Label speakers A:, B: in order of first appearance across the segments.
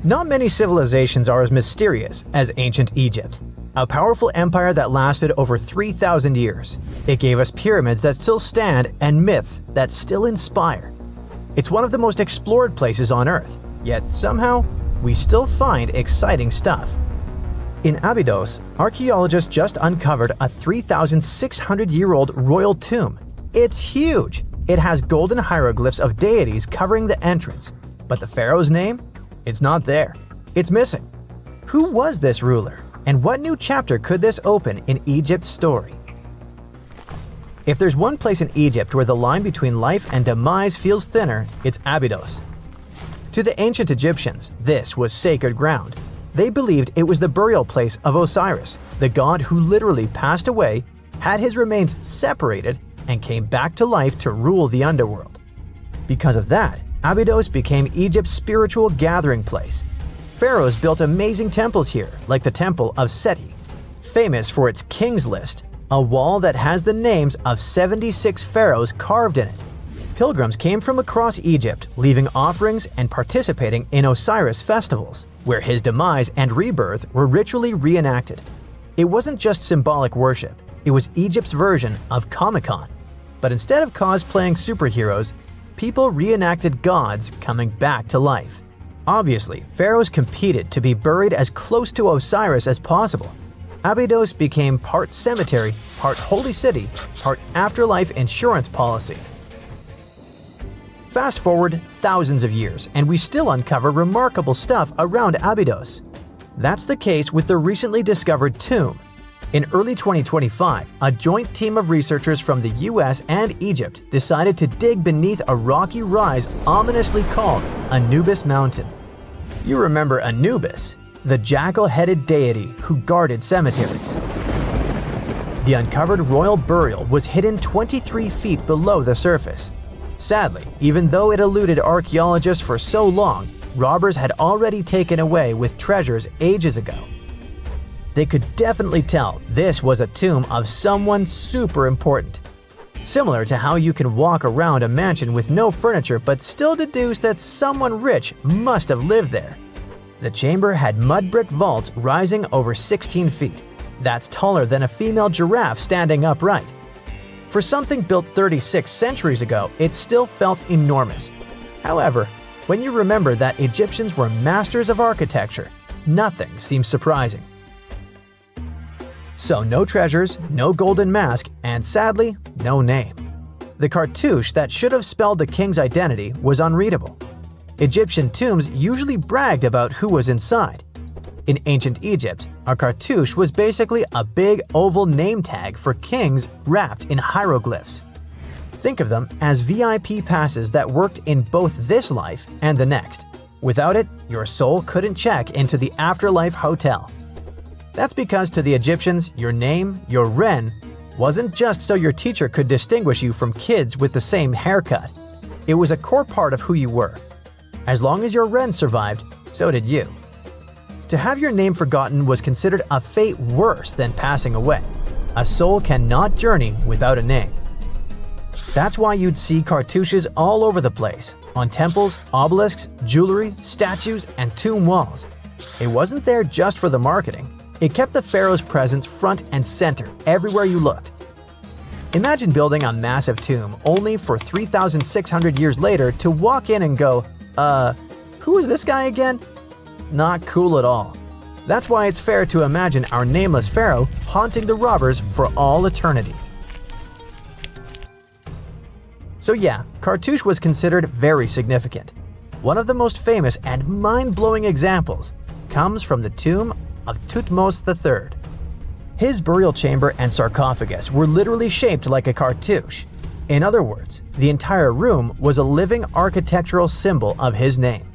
A: Not many civilizations are as mysterious as ancient Egypt, a powerful empire that lasted over 3,000 years. It gave us pyramids that still stand and myths that still inspire. It's one of the most explored places on Earth, yet somehow, we still find exciting stuff. In Abydos, archaeologists just uncovered a 3,600-year-old royal tomb. It's huge! It has golden hieroglyphs of deities covering the entrance, but the pharaoh's name? It's not there. It's missing. Who was this ruler, and what new chapter could this open in Egypt's story? If there's one place in Egypt where the line between life and demise feels thinner, it's Abydos. To the ancient Egyptians, this was sacred ground. They believed it was the burial place of Osiris, the god who literally passed away, had his remains separated, and came back to life to rule the underworld. Because of that, Abydos became Egypt's spiritual gathering place. Pharaohs built amazing temples here, like the Temple of Seti, famous for its King's List, a wall that has the names of 76 pharaohs carved in it. Pilgrims came from across Egypt, leaving offerings and participating in Osiris festivals, where his demise and rebirth were ritually reenacted. It wasn't just symbolic worship, it was Egypt's version of Comic-Con. But instead of cosplaying superheroes, people reenacted gods coming back to life. Obviously, pharaohs competed to be buried as close to Osiris as possible. Abydos became part cemetery, part holy city, part afterlife insurance policy. Fast forward thousands of years, and we still uncover remarkable stuff around Abydos. That's the case with the recently discovered tomb. In early 2025, a joint team of researchers from the US and Egypt decided to dig beneath a rocky rise ominously called Anubis Mountain. You remember Anubis, the jackal-headed deity who guarded cemeteries. The uncovered royal burial was hidden 23 feet below the surface. Sadly, even though it eluded archaeologists for so long, robbers had already taken away with treasures ages ago. They could definitely tell this was a tomb of someone super important. Similar to how you can walk around a mansion with no furniture but still deduce that someone rich must have lived there. The chamber had mud brick vaults rising over 16 feet. That's taller than a female giraffe standing upright. For something built 36 centuries ago, it still felt enormous. However, when you remember that Egyptians were masters of architecture, nothing seems surprising. So no treasures, no golden mask, and sadly, no name. The cartouche that should have spelled the king's identity was unreadable. Egyptian tombs usually bragged about who was inside. In ancient Egypt, a cartouche was basically a big oval name tag for kings wrapped in hieroglyphs. Think of them as VIP passes that worked in both this life and the next. Without it, your soul couldn't check into the Afterlife hotel. That's because to the Egyptians, your name, your Ren, wasn't just so your teacher could distinguish you from kids with the same haircut. It was a core part of who you were. As long as your Ren survived, so did you. To have your name forgotten was considered a fate worse than passing away. A soul cannot journey without a name. That's why you'd see cartouches all over the place, on temples, obelisks, jewelry, statues, and tomb walls. It wasn't there just for the marketing. It kept the pharaoh's presence front and center everywhere you looked. Imagine building a massive tomb only for 3,600 years later to walk in and go, who is this guy again? Not cool at all. That's why it's fair to imagine our nameless pharaoh haunting the robbers for all eternity. So yeah, cartouche was considered very significant. One of the most famous and mind-blowing examples comes from the tomb of Thutmose III. His burial chamber and sarcophagus were literally shaped like a cartouche. In other words, the entire room was a living architectural symbol of his name.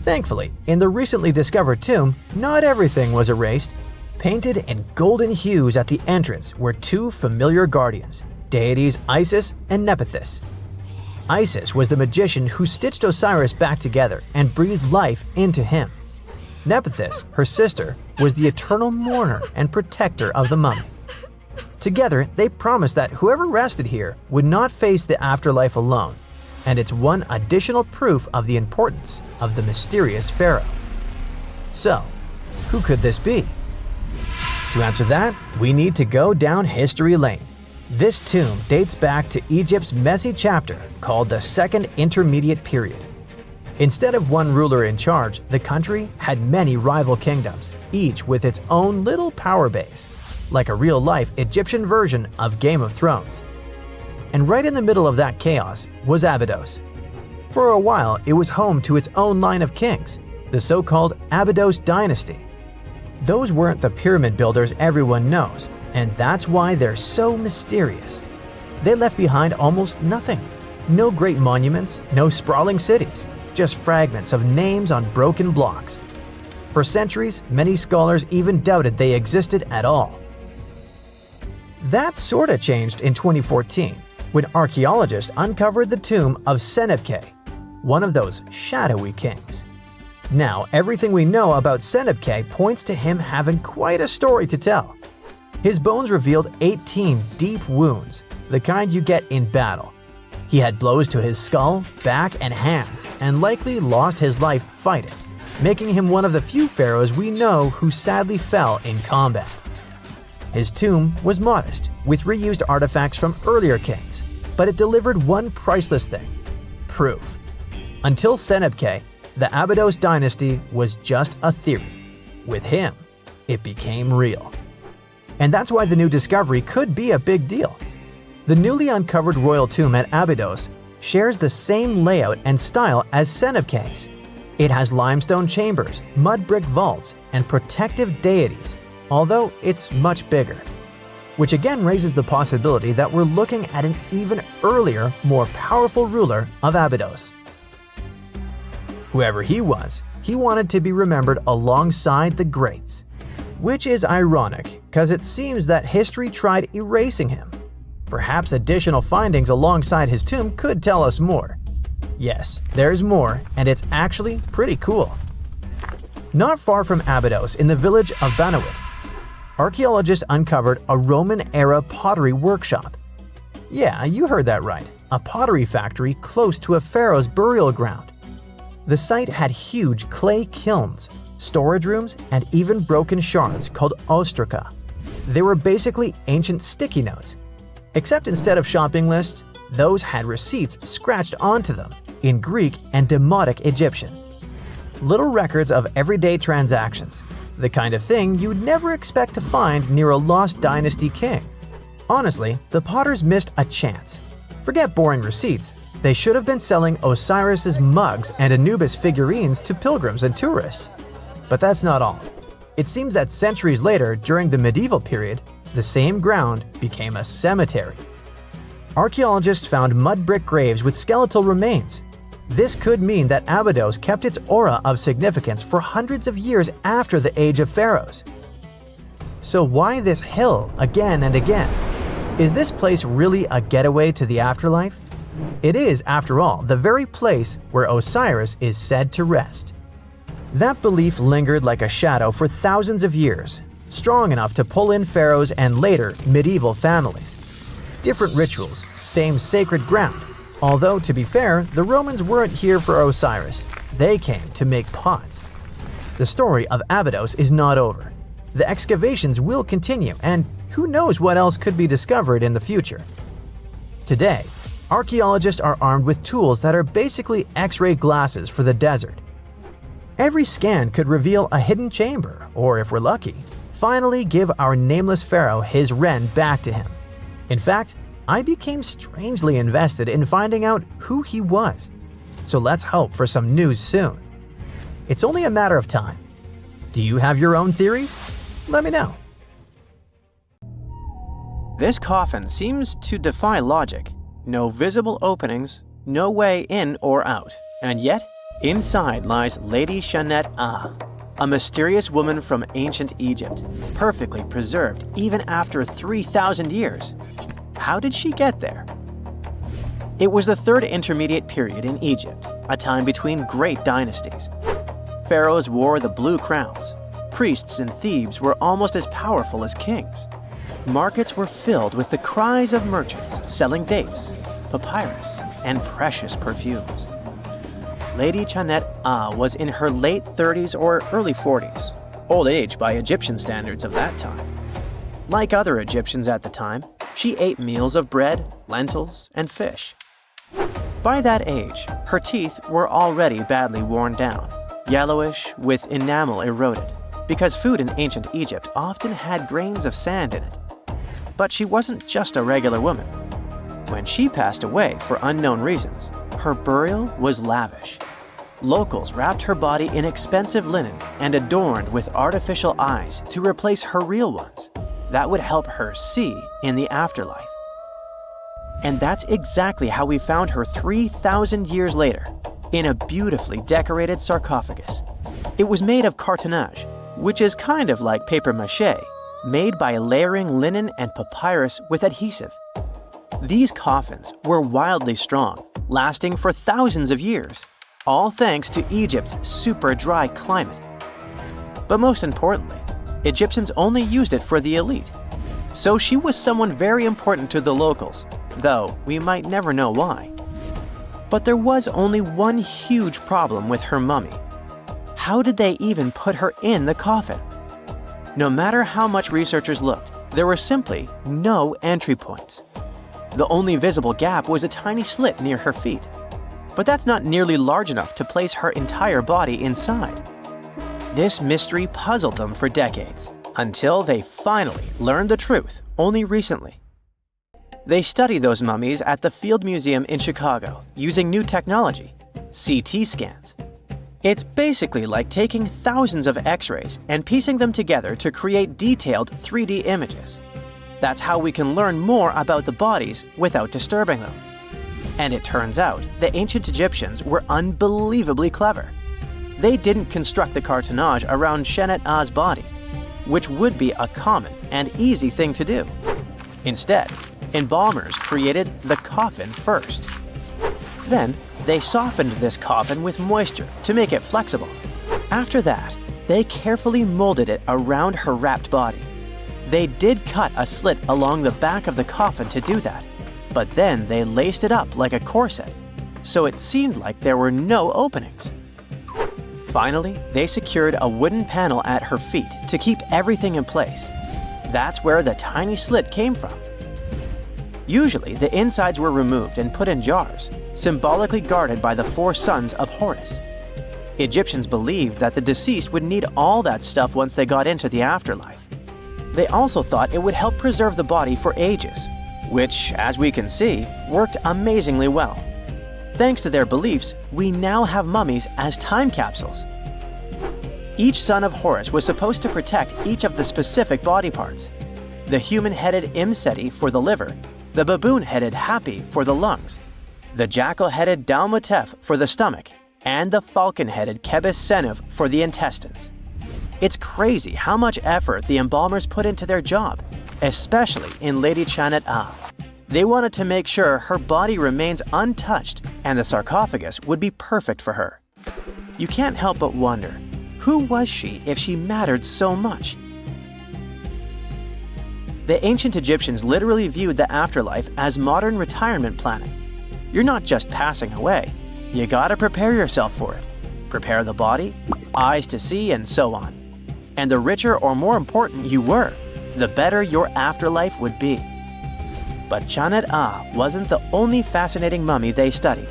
A: Thankfully, in the recently discovered tomb, not everything was erased. Painted in golden hues at the entrance were two familiar guardians, deities Isis and Nephthys. Isis was the magician who stitched Osiris back together and breathed life into him. Nephthys, her sister, was the eternal mourner and protector of the mummy. Together, they promised that whoever rested here would not face the afterlife alone, and it's one additional proof of the importance of the mysterious pharaoh. So, who could this be? To answer that, we need to go down history lane. This tomb dates back to Egypt's messy chapter called the Second Intermediate Period. Instead of one ruler in charge, the country had many rival kingdoms, each with its own little power base, like a real-life Egyptian version of Game of Thrones. And right in the middle of that chaos was Abydos. For a while, it was home to its own line of kings, the so-called Abydos dynasty. Those weren't the pyramid builders everyone knows, and that's why they're so mysterious. They left behind almost nothing. No great monuments, no sprawling cities, just fragments of names on broken blocks. For centuries, many scholars even doubted they existed at all. That sorta changed in 2014, when archaeologists uncovered the tomb of Senebkay, one of those shadowy kings. Now, everything we know about Senebkay points to him having quite a story to tell. His bones revealed 18 deep wounds, the kind you get in battle. He had blows to his skull, back, and hands, and likely lost his life fighting, making him one of the few pharaohs we know who sadly fell in combat. His tomb was modest, with reused artifacts from earlier kings, but it delivered one priceless thing: proof. Until Senebkay, the Abydos dynasty was just a theory. With him, it became real. And that's why the new discovery could be a big deal. The newly uncovered royal tomb at Abydos shares the same layout and style as Senebkay's. It has limestone chambers, mud brick vaults, and protective deities, although it's much bigger. Which again raises the possibility that we're looking at an even earlier, more powerful ruler of Abydos. Whoever he was, he wanted to be remembered alongside the greats. Which is ironic, because it seems that history tried erasing him. Perhaps additional findings alongside his tomb could tell us more. Yes, there's more, and it's actually pretty cool. Not far from Abydos, in the village of Banawit, archaeologists uncovered a Roman-era pottery workshop. Yeah, you heard that right, a pottery factory close to a pharaoh's burial ground. The site had huge clay kilns, storage rooms, and even broken shards called ostraca. They were basically ancient sticky notes, except instead of shopping lists, those had receipts scratched onto them in Greek and Demotic Egyptian. Little records of everyday transactions, the kind of thing you'd never expect to find near a lost dynasty king. Honestly, the potters missed a chance. Forget boring receipts, they should have been selling Osiris's mugs and Anubis figurines to pilgrims and tourists. But that's not all. It seems that centuries later, during the medieval period, the same ground became a cemetery. Archaeologists found mud brick graves with skeletal remains. This could mean that Abydos kept its aura of significance for hundreds of years after the Age of Pharaohs. So why this hill again and again? Is this place really a getaway to the afterlife? It is, after all, the very place where Osiris is said to rest. That belief lingered like a shadow for thousands of years, strong enough to pull in pharaohs and later medieval families. Different rituals, same sacred ground. Although, to be fair, the Romans weren't here for Osiris. They came to make pots. The story of Abydos is not over. The excavations will continue, and who knows what else could be discovered in the future. Today, archaeologists are armed with tools that are basically X-ray glasses for the desert. Every scan could reveal a hidden chamber, or if we're lucky, finally give our nameless pharaoh his wren back to him. In fact, I became strangely invested in finding out who he was. So let's hope for some news soon. It's only a matter of time. Do you have your own theories? Let me know. This coffin seems to defy logic. No visible openings, no way in or out. And yet, inside lies Lady Shanet, a mysterious woman from ancient Egypt, perfectly preserved even after 3,000 years. How did she get there? It was the third intermediate period in Egypt, a time between great dynasties. Pharaohs wore the blue crowns. Priests in Thebes were almost as powerful as kings. Markets were filled with the cries of merchants selling dates, papyrus, and precious perfumes. Lady Shanet was in her late 30s or early 40s, old age by Egyptian standards of that time. Like other Egyptians at the time, she ate meals of bread, lentils, and fish. By that age, her teeth were already badly worn down, yellowish with enamel eroded, because food in ancient Egypt often had grains of sand in it. But she wasn't just a regular woman. When she passed away for unknown reasons, her burial was lavish. Locals wrapped her body in expensive linen and adorned with artificial eyes to replace her real ones that would help her see in the afterlife. And that's exactly how we found her 3,000 years later, in a beautifully decorated sarcophagus. It was made of cartouche, which is kind of like papier-mâché, made by layering linen and papyrus with adhesive. These coffins were wildly strong, lasting for thousands of years, all thanks to Egypt's super dry climate. But most importantly, Egyptians only used it for the elite. So she was someone very important to the locals, though we might never know why. But there was only one huge problem with her mummy. How did they even put her in the coffin? No matter how much researchers looked, there were simply no entry points. The only visible gap was a tiny slit near her feet. But that's not nearly large enough to place her entire body inside. This mystery puzzled them for decades, until they finally learned the truth only recently. They study those mummies at the Field Museum in Chicago using new technology, CT scans. It's basically like taking thousands of X-rays and piecing them together to create detailed 3D images. That's how we can learn more about the bodies without disturbing them. And it turns out the ancient Egyptians were unbelievably clever. They didn't construct the cartouche around Shenet's body, which would be a common and easy thing to do. Instead, embalmers created the coffin first. Then, they softened this coffin with moisture to make it flexible. After that, they carefully molded it around her wrapped body. They did cut a slit along the back of the coffin to do that, but then they laced it up like a corset, so it seemed like there were no openings. Finally, they secured a wooden panel at her feet to keep everything in place. That's where the tiny slit came from. Usually, the insides were removed and put in jars, symbolically guarded by the 4 sons of Horus. Egyptians believed that the deceased would need all that stuff once they got into the afterlife. They also thought it would help preserve the body for ages, which, as we can see, worked amazingly well. Thanks to their beliefs, we now have mummies as time capsules. Each son of Horus was supposed to protect each of the specific body parts. The human-headed Imseti for the liver, the baboon-headed Hapi for the lungs, the jackal-headed Dalmatef for the stomach, and the falcon-headed Kebis Senuv for the intestines. It's crazy how much effort the embalmers put into their job, especially in Lady Shanet. They wanted to make sure her body remains untouched and the sarcophagus would be perfect for her. You can't help but wonder, who was she if she mattered so much? The ancient Egyptians literally viewed the afterlife as modern retirement planning. You're not just passing away, you gotta prepare yourself for it. Prepare the body, eyes to see, and so on. And the richer or more important you were, the better your afterlife would be. But Shanet wasn't the only fascinating mummy they studied.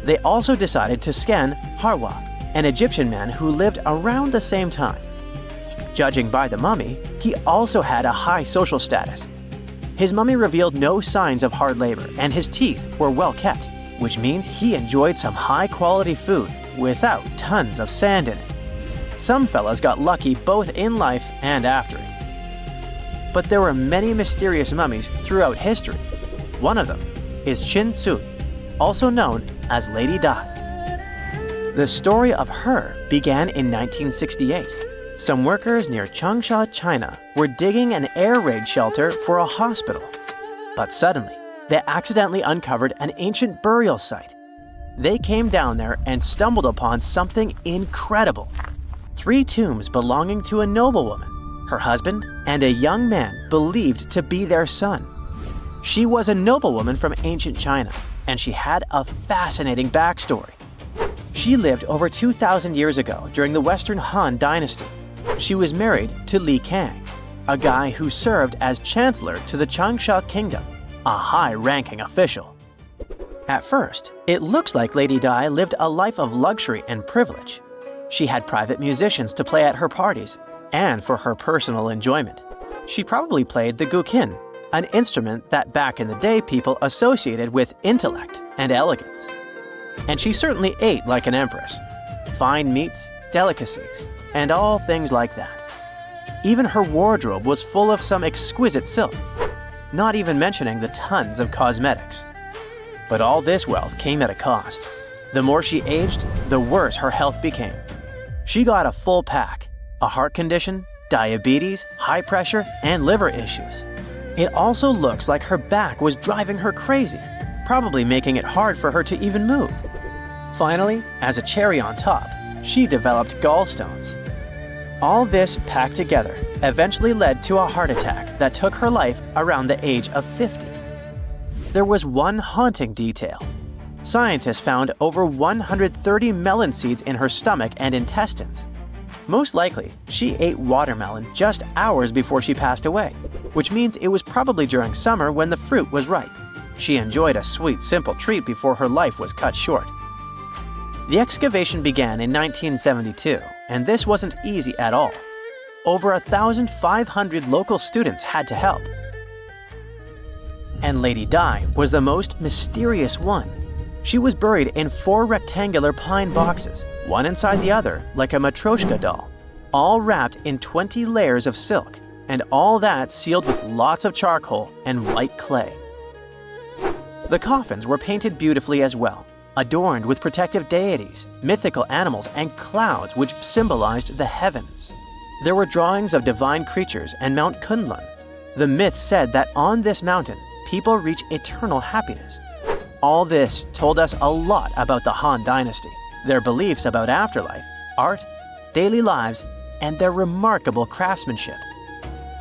A: They also decided to scan Harwa, an Egyptian man who lived around the same time. Judging by the mummy, he also had a high social status. His mummy revealed no signs of hard labor, and his teeth were well kept, which means he enjoyed some high-quality food without tons of sand in it. Some fellas got lucky both in life and after it. But there were many mysterious mummies throughout history. One of them is Chin Tzu, also known as Lady Dai. The story of her began in 1968. Some workers near Changsha, China, were digging an air raid shelter for a hospital. But suddenly, they accidentally uncovered an ancient burial site. They came down there and stumbled upon something incredible. 3 tombs belonging to a noblewoman, her husband, and a young man believed to be their son. She was a noblewoman from ancient China, and she had a fascinating backstory. She lived over 2,000 years ago during the Western Han Dynasty. She was married to Li Kang, a guy who served as chancellor to the Changsha Kingdom, a high-ranking official. At first, it looks like Lady Dai lived a life of luxury and privilege. She had private musicians to play at her parties and for her personal enjoyment. She probably played the guqin, an instrument that back in the day people associated with intellect and elegance. And she certainly ate like an empress. Fine meats, delicacies, and all things like that. Even her wardrobe was full of some exquisite silk, not even mentioning the tons of cosmetics. But all this wealth came at a cost. The more she aged, the worse her health became. She got a full pack: a heart condition, diabetes, high pressure, and liver issues. It also looks like her back was driving her crazy, probably making it hard for her to even move. Finally, as a cherry on top, she developed gallstones. All this packed together eventually led to a heart attack that took her life around the age of 50. There was one haunting detail. Scientists found over 130 melon seeds in her stomach and intestines. Most likely, she ate watermelon just hours before she passed away, which means it was probably during summer when the fruit was ripe. She enjoyed a sweet, simple treat before her life was cut short. The excavation began in 1972, and this wasn't easy at all. Over 1,500 local students had to help. And Lady Dai was the most mysterious one. She was buried in 4 rectangular pine boxes, one inside the other like a Matryoshka doll, all wrapped in 20 layers of silk, and all that sealed with lots of charcoal and white clay. The coffins were painted beautifully as well, adorned with protective deities, mythical animals, and clouds which symbolized the heavens. There were drawings of divine creatures and Mount Kunlun. The myth said that on this mountain, people reach eternal happiness. All this told us a lot about the Han Dynasty, their beliefs about afterlife, art, daily lives, and their remarkable craftsmanship.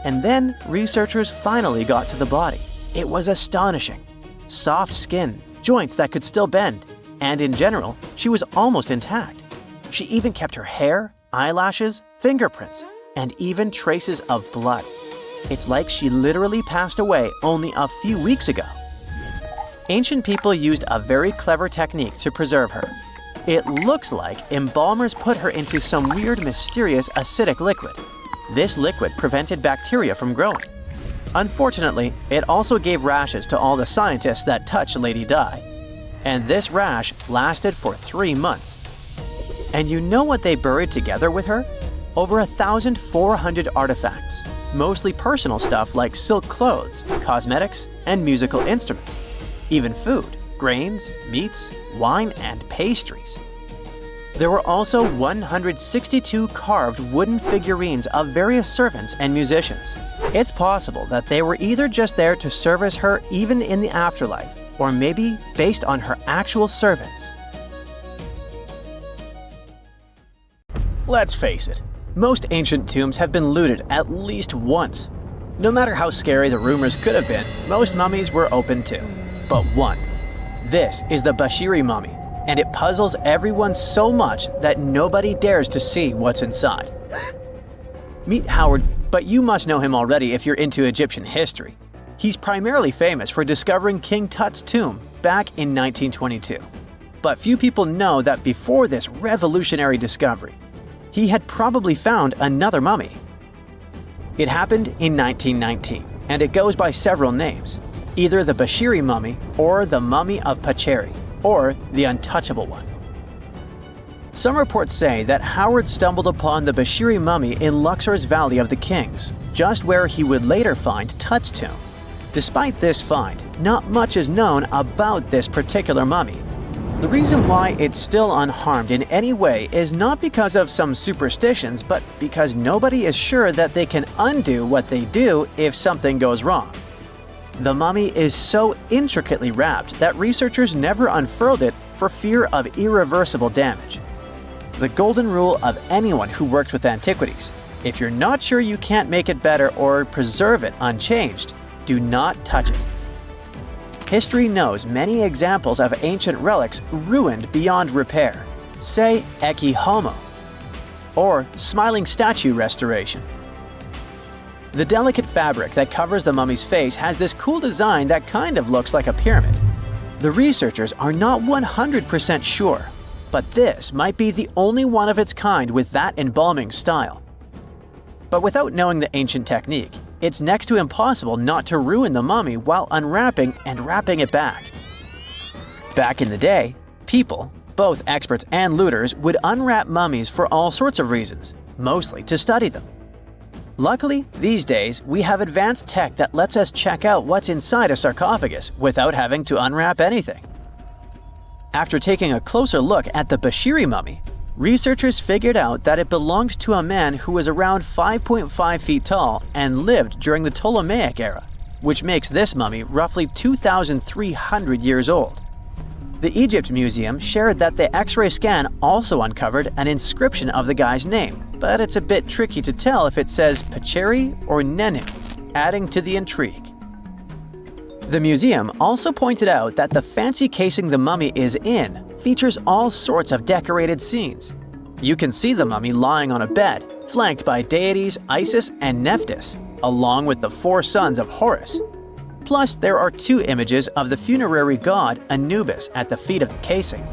A: And then researchers finally got to the body. It was astonishing. Soft skin, joints that could still bend, and in general, she was almost intact. She even kept her hair, eyelashes, fingerprints, and even traces of blood. It's like she literally passed away only a few weeks ago. Ancient people used a very clever technique to preserve her. It looks like embalmers put her into some weird, mysterious acidic liquid. This liquid prevented bacteria from growing. Unfortunately, it also gave rashes to all the scientists that touched Lady Dai. And this rash lasted for 3 months. And you know what they buried together with her? Over 1,400 artifacts, mostly personal stuff like silk clothes, cosmetics, and musical instruments. Even food, grains, meats, wine, and pastries. There were also 162 carved wooden figurines of various servants and musicians. It's possible that they were either just there to service her even in the afterlife, or maybe based on her actual servants. Let's face it, most ancient tombs have been looted at least once. No matter how scary the rumors could have been, most mummies were open too. But one. This is the Bashiri mummy, and it puzzles everyone so much that nobody dares to see what's inside. Meet Howard, but you must know him already if you're into Egyptian history. He's primarily famous for discovering King Tut's tomb back in 1922. But few people know that before this revolutionary discovery, he had probably found another mummy. It happened in 1919, and it goes by several names. Either the Bashiri mummy, or the mummy of Pacheri, or the untouchable one. Some reports say that Howard stumbled upon the Bashiri mummy in Luxor's Valley of the Kings, just where he would later find Tut's tomb. Despite this find, not much is known about this particular mummy. The reason why it's still unharmed in any way is not because of some superstitions, but because nobody is sure that they can undo what they do if something goes wrong. The mummy is so intricately wrapped that researchers never unfurled it for fear of irreversible damage. The golden rule of anyone who worked with antiquities: if you're not sure you can't make it better or preserve it unchanged, do not touch it. History knows many examples of ancient relics ruined beyond repair.
B: say Ecce Homo, or smiling statue restoration. The delicate fabric that covers the mummy's face has this cool design that kind of looks like a pyramid. The researchers are not 100% sure, but this might be the only one of its kind with that embalming style. But without knowing the ancient technique, it's next to impossible not to ruin the mummy while unwrapping and wrapping it back. Back in the day, people, both experts and looters, would unwrap mummies for all sorts of reasons, mostly to study them. Luckily, these days, we have advanced tech that lets us check out what's inside a sarcophagus without having to unwrap anything. After taking a closer look at the Bashiri mummy, researchers figured out that it belonged to a man who was around 5.5 feet tall and lived during the Ptolemaic era, which makes this mummy roughly 2,300 years old. The Egypt Museum shared that the X-ray scan also uncovered an inscription of the guy's name, but it's a bit tricky to tell if it says Pacheri or Nenu, adding to the intrigue. The museum also pointed out that the fancy casing the mummy is in features all sorts of decorated scenes. You can see the mummy lying on a bed, flanked by deities Isis and Nephthys, along with the 4 sons of Horus. Plus, there are 2 images of the funerary god Anubis at the feet of the casing.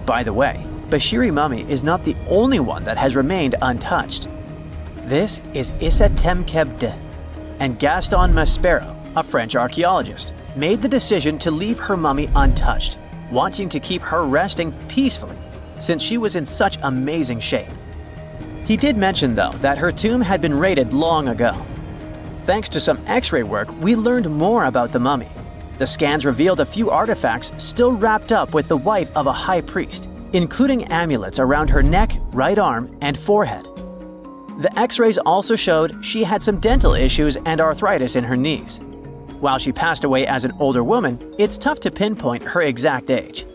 B: By the way, Bashiri mummy is not the only one that has remained untouched. This is Isetemkebde, and Gaston Maspero, a French archaeologist, made the decision to leave her mummy untouched, wanting to keep her resting peacefully since she was in such amazing shape. He did mention, though, that her tomb had been raided long ago. Thanks to some X-ray work, we learned more about the mummy. The scans revealed a few artifacts still wrapped up with the wife of a high priest, including amulets around her neck, right arm, and forehead. The X-rays also showed she had some dental issues and arthritis in her knees. While she passed away as an older woman, it's tough to pinpoint her exact age.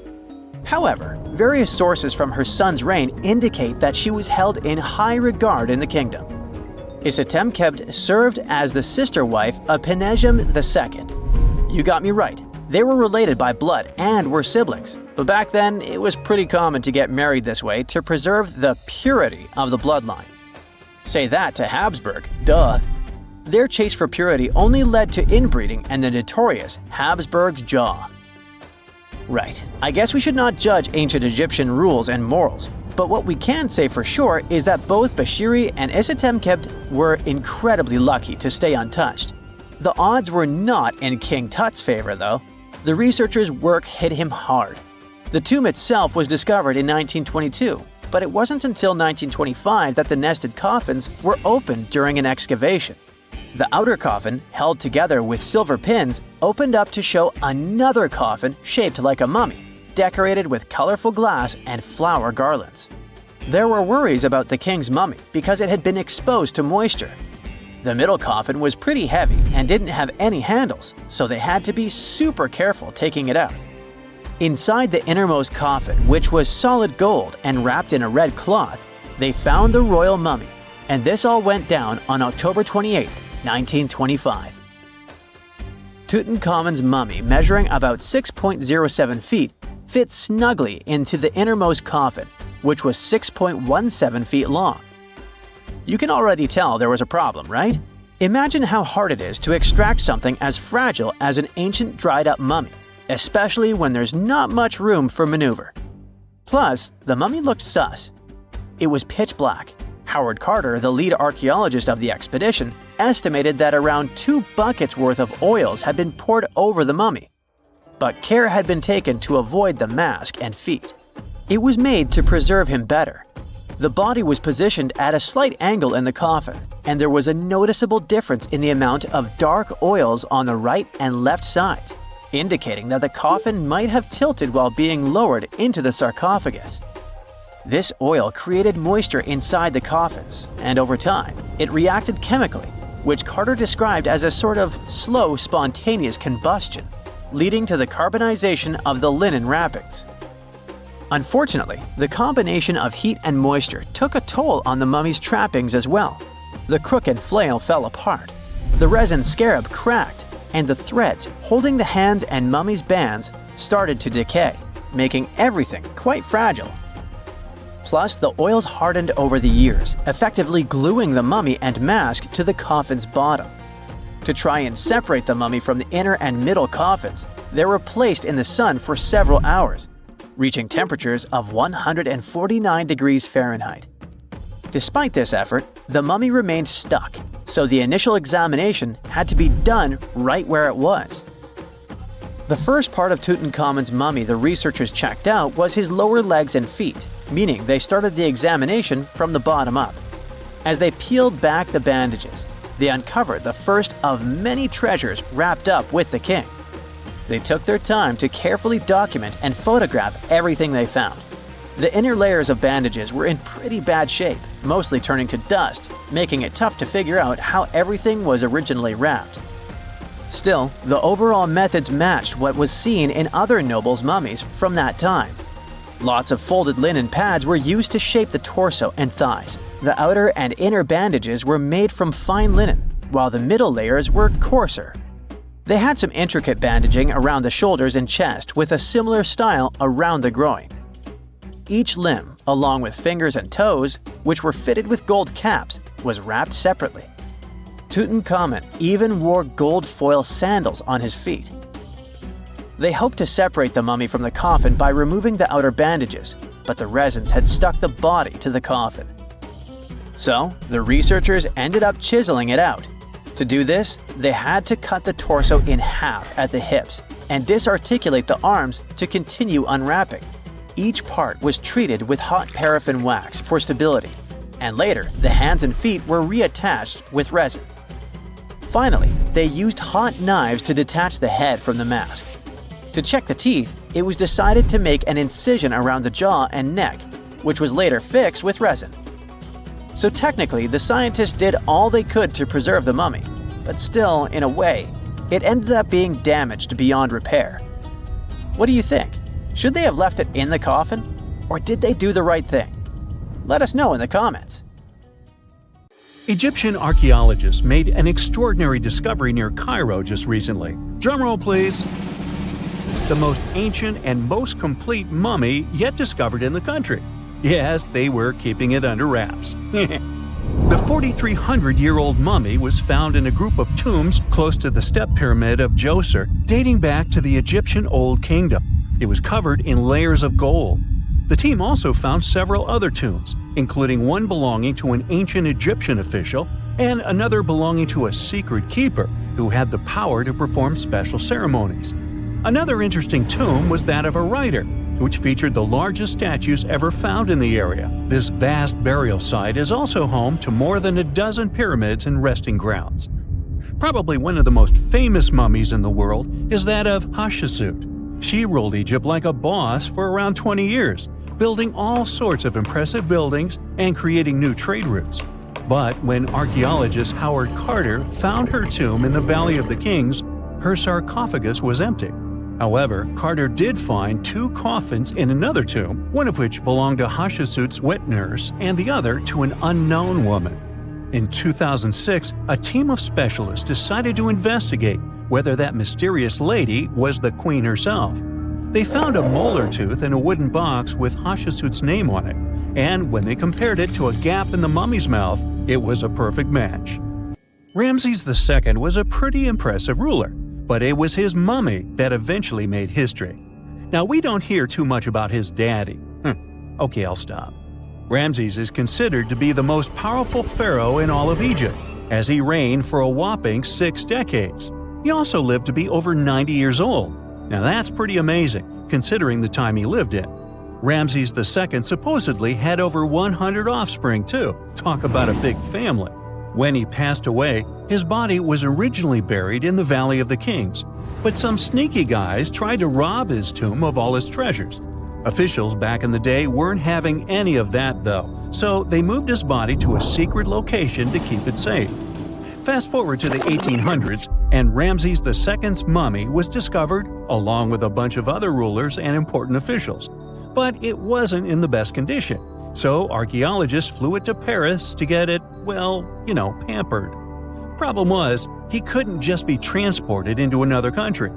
B: However, various sources from her son's reign indicate that she was held in high regard in the kingdom. Isetemkebde served as the sister wife of Penejam II. You got me right, they were related by blood and were siblings, but back then it was pretty common to get married this way to preserve the purity of the bloodline. Say that to Habsburg, duh. Their chase for purity only led to inbreeding and the notorious Habsburg's jaw. Right, I guess we should not judge ancient Egyptian rules and morals, but what we can say for sure is that both Bashiri and Isetemkebde were incredibly lucky to stay untouched. The odds were not in King Tut's favor, though. The researchers' work hit him hard. The tomb itself was discovered in 1922, but it wasn't until 1925 that the nested coffins were opened during an excavation. The outer coffin, held together with silver pins, opened up to show another coffin shaped like a mummy, decorated with colorful glass and flower garlands. There were worries about the king's mummy because it had been exposed to moisture. The middle coffin was pretty heavy and didn't have any handles, so they had to be super careful taking it out. Inside the innermost coffin, which was solid gold and wrapped in a red cloth, they found the royal mummy, and this all went down on October 28, 1925. Tutankhamen's mummy, measuring about 6.07 feet, fit snugly into the innermost coffin, which was 6.17 feet long. You can already tell there was a problem, right? Imagine how hard it is to extract something as fragile as an ancient dried-up mummy, especially when there's not much room for maneuver. Plus, the mummy looked sus. It was pitch black. Howard Carter, the lead archaeologist of the expedition, estimated that around 2 buckets worth of oils had been poured over the mummy. But care had been taken to avoid the mask and feet. It was made to preserve him better. The body was positioned at a slight angle in the coffin, and there was a noticeable difference in the amount of dark oils on the right and left sides, indicating that the coffin might have tilted while being lowered into the sarcophagus. This oil created moisture inside the coffins, and over time, it reacted chemically, which Carter described as a sort of slow, spontaneous combustion, leading to the carbonization of the linen wrappings. Unfortunately, the combination of heat and moisture took a toll on the mummy's trappings as well. The crooked flail fell apart, the resin scarab cracked, and the threads holding the hands and mummy's bands started to decay, making everything quite fragile. Plus, the oils hardened over the years, effectively gluing the mummy and mask to the coffin's bottom. To try and separate the mummy from the inner and middle coffins, they were placed in the sun for several hours, reaching temperatures of 149 degrees Fahrenheit. Despite this effort, the mummy remained stuck, so the initial examination had to be done right where it was. The first part of Tutankhamun's mummy the researchers checked out was his lower legs and feet, meaning they started the examination from the bottom up. As they peeled back the bandages, they uncovered the first of many treasures wrapped up with the king. They took their time to carefully document and photograph everything they found. The inner layers of bandages were in pretty bad shape, mostly turning to dust, making it tough to figure out how everything was originally wrapped. Still, the overall methods matched what was seen in other nobles' mummies from that time. Lots of folded linen pads were used to shape the torso and thighs. The outer and inner bandages were made from fine linen, while the middle layers were coarser. They had some intricate bandaging around the shoulders and chest with a similar style around the groin. Each limb, along with fingers and toes, which were fitted with gold caps, was wrapped separately. Tutankhamun even wore gold foil sandals on his feet. They hoped to separate the mummy from the coffin by removing the outer bandages, but the resins had stuck the body to the coffin. So, the researchers ended up chiseling it out. To do this, they had to cut the torso in half at the hips and disarticulate the arms to continue unwrapping. Each part was treated with hot paraffin wax for stability, and later the hands and feet were reattached with resin. Finally, they used hot knives to detach the head from the mask. To check the teeth, it was decided to make an incision around the jaw and neck, which was later fixed with resin. So technically, the scientists did all they could to preserve the mummy, but still, in a way, it ended up being damaged beyond repair. What do you think? Should they have left it in the coffin? Or did they do the right thing? Let us know in the comments.
C: Egyptian archaeologists made an extraordinary discovery near Cairo just recently. Drumroll, please. The most ancient and most complete mummy yet discovered in the country. Yes, they were keeping it under wraps. The 4,300-year-old mummy was found in a group of tombs close to the step pyramid of Djoser, dating back to the Egyptian Old Kingdom. It was covered in layers of gold. The team also found several other tombs, including one belonging to an ancient Egyptian official and another belonging to a secret keeper who had the power to perform special ceremonies. Another interesting tomb was that of a writer, which featured the largest statues ever found in the area. This vast burial site is also home to more than a dozen pyramids and resting grounds. Probably one of the most famous mummies in the world is that of Hatshepsut. She ruled Egypt like a boss for around 20 years, building all sorts of impressive buildings and creating new trade routes. But when archaeologist Howard Carter found her tomb in the Valley of the Kings, her sarcophagus was empty. However, Carter did find two coffins in another tomb, one of which belonged to Hatshepsut's wet nurse and the other to an unknown woman. In 2006, a team of specialists decided to investigate whether that mysterious lady was the queen herself. They found a molar tooth in a wooden box with Hatshepsut's name on it, and when they compared it to a gap in the mummy's mouth, it was a perfect match. Ramses II was a pretty impressive ruler, but it was his mummy that eventually made history. Now, we don't hear too much about his daddy. Okay, I'll stop. Ramses is considered to be the most powerful pharaoh in all of Egypt, as he reigned for a whopping 6 decades. He also lived to be over 90 years old. Now that's pretty amazing, considering the time he lived in. Ramses II supposedly had over 100 offspring too. Talk about a big family. When he passed away, his body was originally buried in the Valley of the Kings, but some sneaky guys tried to rob his tomb of all his treasures. Officials back in the day weren't having any of that though, so they moved his body to a secret location to keep it safe. Fast forward to the 1800s, and Ramses II's mummy was discovered along with a bunch of other rulers and important officials. But it wasn't in the best condition, so archaeologists flew it to Paris to get it, pampered. Problem was, he couldn't just be transported into another country.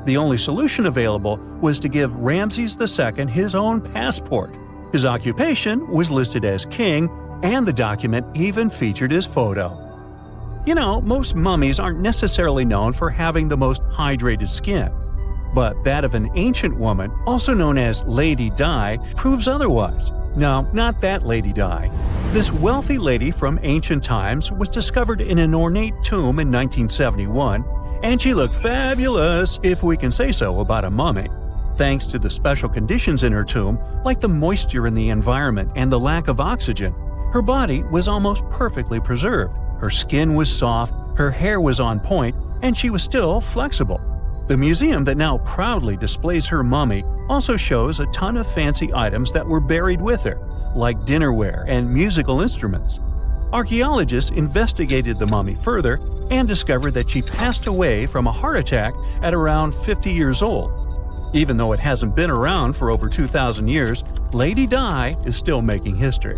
C: The only solution available was to give Ramses II his own passport. His occupation was listed as king, and the document even featured his photo. You know, most mummies aren't necessarily known for having the most hydrated skin. But that of an ancient woman, also known as Lady Dai, proves otherwise. No, not that Lady Dai. This wealthy lady from ancient times was discovered in an ornate tomb in 1971, and she looked fabulous, if we can say so about a mummy. Thanks to the special conditions in her tomb, like the moisture in the environment and the lack of oxygen, her body was almost perfectly preserved. Her skin was soft, her hair was on point, and she was still flexible. The museum that now proudly displays her mummy also shows a ton of fancy items that were buried with her, like dinnerware and musical instruments. Archaeologists investigated the mummy further and discovered that she passed away from a heart attack at around 50 years old. Even though it hasn't been around for over 2,000 years, Lady Dai is still making history.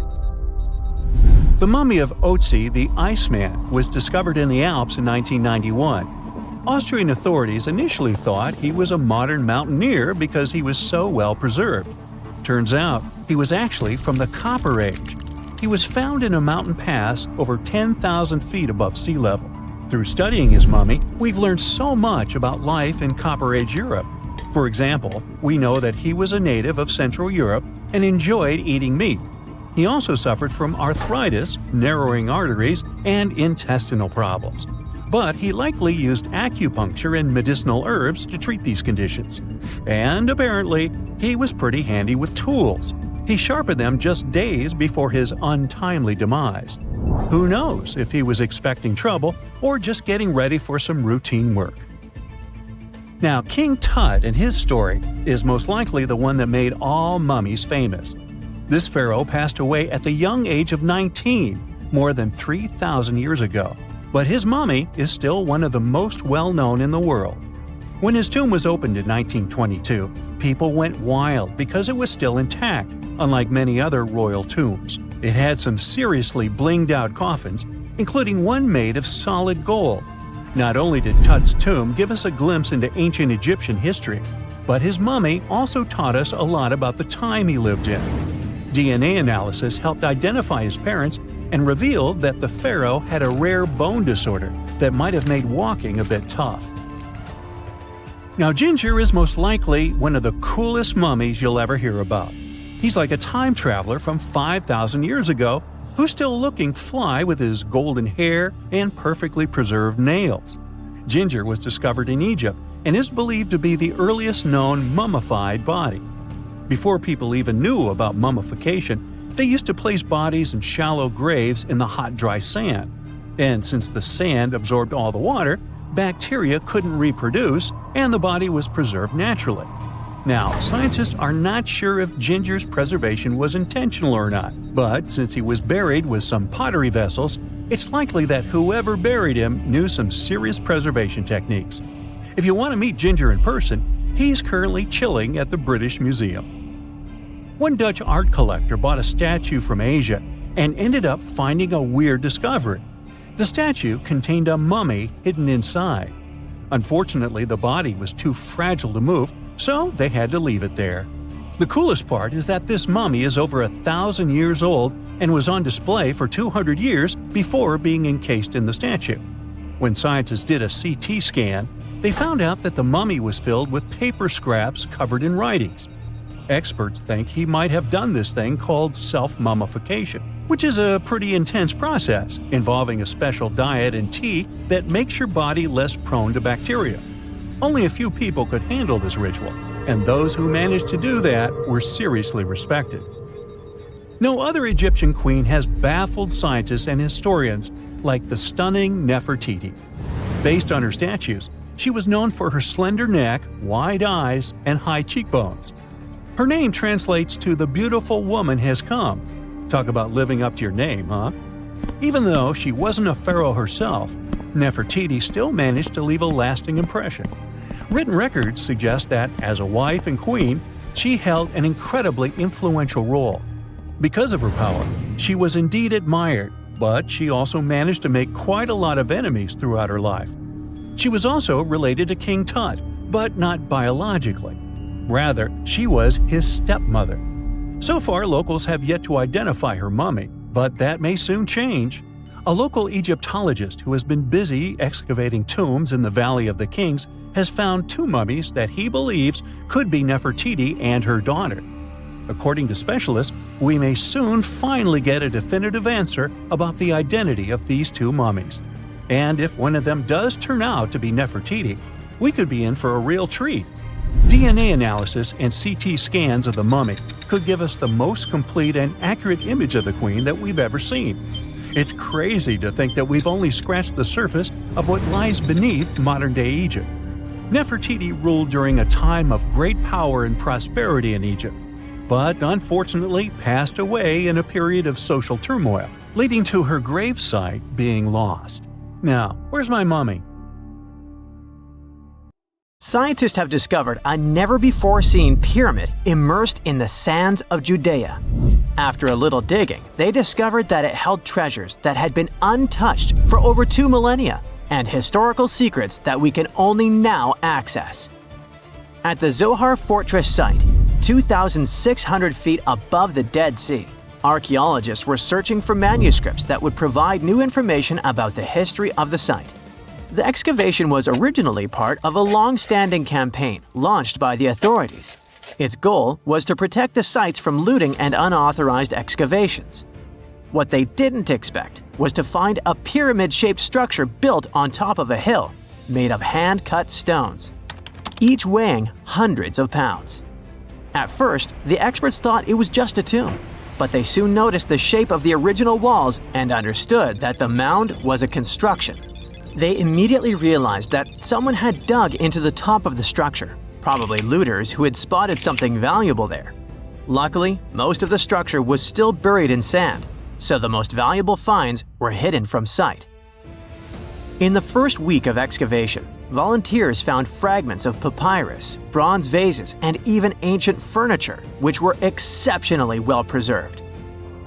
C: The mummy of Oetzi the Iceman was discovered in the Alps in 1991. Austrian authorities initially thought he was a modern mountaineer because he was so well preserved. Turns out, he was actually from the Copper Age. He was found in a mountain pass over 10,000 feet above sea level. Through studying his mummy, we've learned so much about life in Copper Age Europe. For example, we know that he was a native of Central Europe and enjoyed eating meat. He also suffered from arthritis, narrowing arteries, and intestinal problems. But he likely used acupuncture and medicinal herbs to treat these conditions. And apparently, he was pretty handy with tools. He sharpened them just days before his untimely demise. Who knows if he was expecting trouble or just getting ready for some routine work. Now, King Tut and his story is most likely the one that made all mummies famous. This pharaoh passed away at the young age of 19, more than 3,000 years ago. But his mummy is still one of the most well-known in the world. When his tomb was opened in 1922, people went wild because it was still intact, unlike many other royal tombs. It had some seriously blinged-out coffins, including one made of solid gold. Not only did Tut's tomb give us a glimpse into ancient Egyptian history, but his mummy also taught us a lot about the time he lived in. DNA analysis helped identify his parents and revealed that the pharaoh had a rare bone disorder that might have made walking a bit tough. Now, Ginger is most likely one of the coolest mummies you'll ever hear about. He's like a time traveler from 5,000 years ago who's still looking fly with his golden hair and perfectly preserved nails. Ginger was discovered in Egypt and is believed to be the earliest known mummified body. Before people even knew about mummification, they used to place bodies in shallow graves in the hot, dry sand. And since the sand absorbed all the water, bacteria couldn't reproduce and the body was preserved naturally. Now, scientists are not sure if Ginger's preservation was intentional or not, but since he was buried with some pottery vessels, it's likely that whoever buried him knew some serious preservation techniques. If you want to meet Ginger in person, he's currently chilling at the British Museum. One Dutch art collector bought a statue from Asia and ended up finding a weird discovery. The statue contained a mummy hidden inside. Unfortunately, the body was too fragile to move, so they had to leave it there. The coolest part is that this mummy is over 1,000 years old and was on display for 200 years before being encased in the statue. When scientists did a CT scan, they found out that the mummy was filled with paper scraps covered in writings. Experts think he might have done this thing called self-mummification, which is a pretty intense process involving a special diet and tea that makes your body less prone to bacteria. Only a few people could handle this ritual, and those who managed to do that were seriously respected. No other Egyptian queen has baffled scientists and historians like the stunning Nefertiti. Based on her statues, she was known for her slender neck, wide eyes, and high cheekbones. Her name translates to "the beautiful woman has come." Talk about living up to your name, huh? Even though she wasn't a pharaoh herself, Nefertiti still managed to leave a lasting impression. Written records suggest that, as a wife and queen, she held an incredibly influential role. Because of her power, she was indeed admired, but she also managed to make quite a lot of enemies throughout her life. She was also related to King Tut, but not biologically. Rather, she was his stepmother. So far, locals have yet to identify her mummy, but that may soon change. A local Egyptologist who has been busy excavating tombs in the Valley of the Kings has found 2 mummies that he believes could be Nefertiti and her daughter. According to specialists, we may soon finally get a definitive answer about the identity of these 2 mummies. And if one of them does turn out to be Nefertiti, we could be in for a real treat. DNA analysis and CT scans of the mummy could give us the most complete and accurate image of the queen that we've ever seen. It's crazy to think that we've only scratched the surface of what lies beneath modern-day Egypt. Nefertiti ruled during a time of great power and prosperity in Egypt, but unfortunately passed away in a period of social turmoil, leading to her gravesite being lost. Now, where's my mummy?
A: Scientists have discovered a never-before-seen pyramid immersed in the sands of Judea. After a little digging, they discovered that it held treasures that had been untouched for over 2 millennia and historical secrets that we can only now access. At the Zohar Fortress site, 2,600 feet above the Dead Sea, archaeologists were searching for manuscripts that would provide new information about the history of the site. The excavation was originally part of a long-standing campaign launched by the authorities. Its goal was to protect the sites from looting and unauthorized excavations. What they didn't expect was to find a pyramid-shaped structure built on top of a hill, made of hand-cut stones, each weighing hundreds of pounds. At first, the experts thought it was just a tomb, but they soon noticed the shape of the original walls and understood that the mound was a construction. They immediately realized that someone had dug into the top of the structure, probably looters who had spotted something valuable there. Luckily, most of the structure was still buried in sand, so the most valuable finds were hidden from sight. In the first week of excavation, volunteers found fragments of papyrus, bronze vases, and even ancient furniture, which were exceptionally well preserved.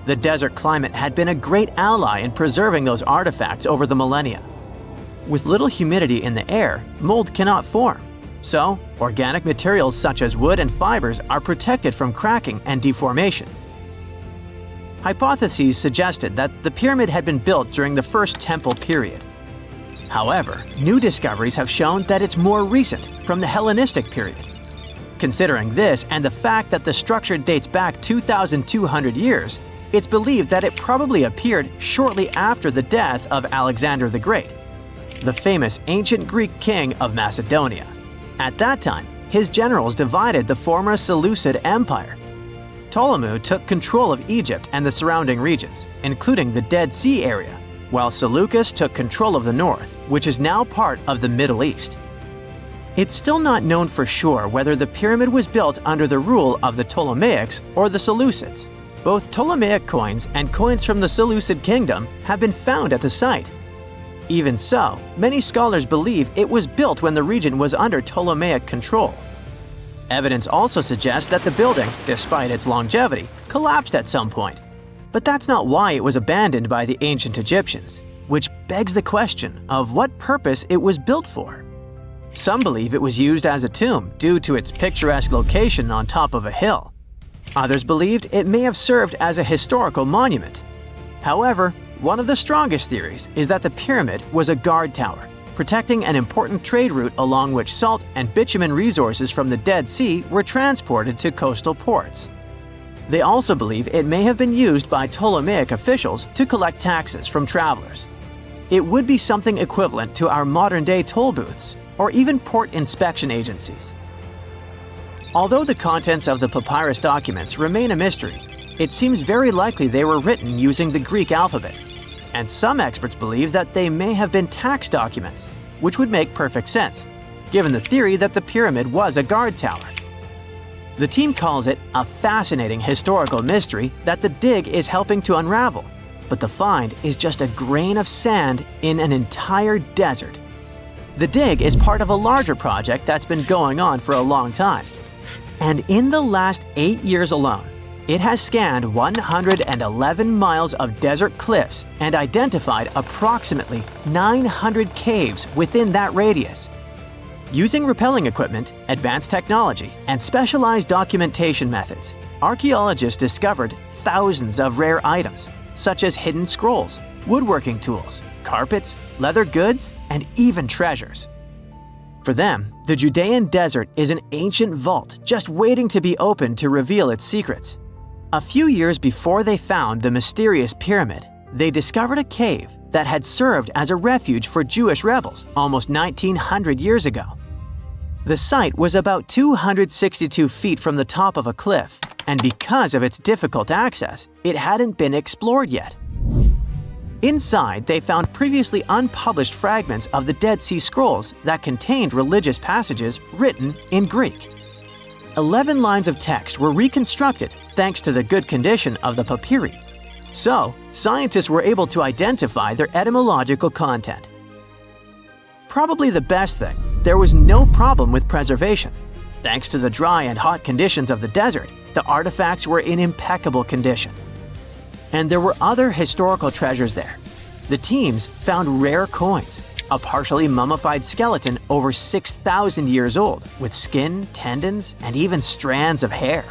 A: The desert climate had been a great ally in preserving those artifacts over the millennia. With little humidity in the air, mold cannot form, so organic materials such as wood and fibers are protected from cracking and deformation. Hypotheses suggested that the pyramid had been built during the First Temple period. However, new discoveries have shown that it's more recent, from the Hellenistic period. Considering this and the fact that the structure dates back 2,200 years, it's believed that it probably appeared shortly after the death of Alexander the Great, the famous ancient Greek king of Macedonia. At that time, his generals divided the former Seleucid Empire. Ptolemy took control of Egypt and the surrounding regions, including the Dead Sea area, while Seleucus took control of the north, which is now part of the Middle East. It's still not known for sure whether the pyramid was built under the rule of the Ptolemaics or the Seleucids. Both Ptolemaic coins and coins from the Seleucid kingdom have been found at the site. Even so, many scholars believe it was built when the region was under Ptolemaic control. Evidence also suggests that the building, despite its longevity, collapsed at some point. But that's not why it was abandoned by the ancient Egyptians, which begs the question of what purpose it was built for. Some believe it was used as a tomb due to its picturesque location on top of a hill. Others believed it may have served as a historical monument. However, one of the strongest theories is that the pyramid was a guard tower, protecting an important trade route along which salt and bitumen resources from the Dead Sea were transported to coastal ports. They also believe it may have been used by Ptolemaic officials to collect taxes from travelers. It would be something equivalent to our modern-day toll booths, or even port inspection agencies. Although the contents of the papyrus documents remain a mystery, it seems very likely they were written using the Greek alphabet, and some experts believe that they may have been tax documents, which would make perfect sense, given the theory that the pyramid was a guard tower. The team calls it a fascinating historical mystery that the dig is helping to unravel, but the find is just a grain of sand in an entire desert. The dig is part of a larger project that's been going on for a long time, and in the last 8 years alone, it has scanned 111 miles of desert cliffs and identified approximately 900 caves within that radius. Using rappelling equipment, advanced technology, and specialized documentation methods,
B: archaeologists discovered thousands of rare items, such as hidden scrolls, woodworking tools, carpets, leather goods, and even treasures. For them, the Judean desert is an ancient vault just waiting to be opened to reveal its secrets. A few years before they found the mysterious pyramid, they discovered a cave that had served as a refuge for Jewish rebels almost 1900 years ago. The site was about 262 feet from the top of a cliff, and because of its difficult access, it hadn't been explored yet. Inside, they found previously unpublished fragments of the Dead Sea Scrolls that contained religious passages written in Greek. 11 lines of text were reconstructed thanks to the good condition of the papyri. So, scientists were able to identify their etymological content. Probably the best thing, there was no problem with preservation. Thanks to the dry and hot conditions of the desert, the artifacts were in impeccable condition. And there were other historical treasures there. The teams found rare coins, a partially mummified skeleton over 6,000 years old, with skin, tendons, and even strands of hair.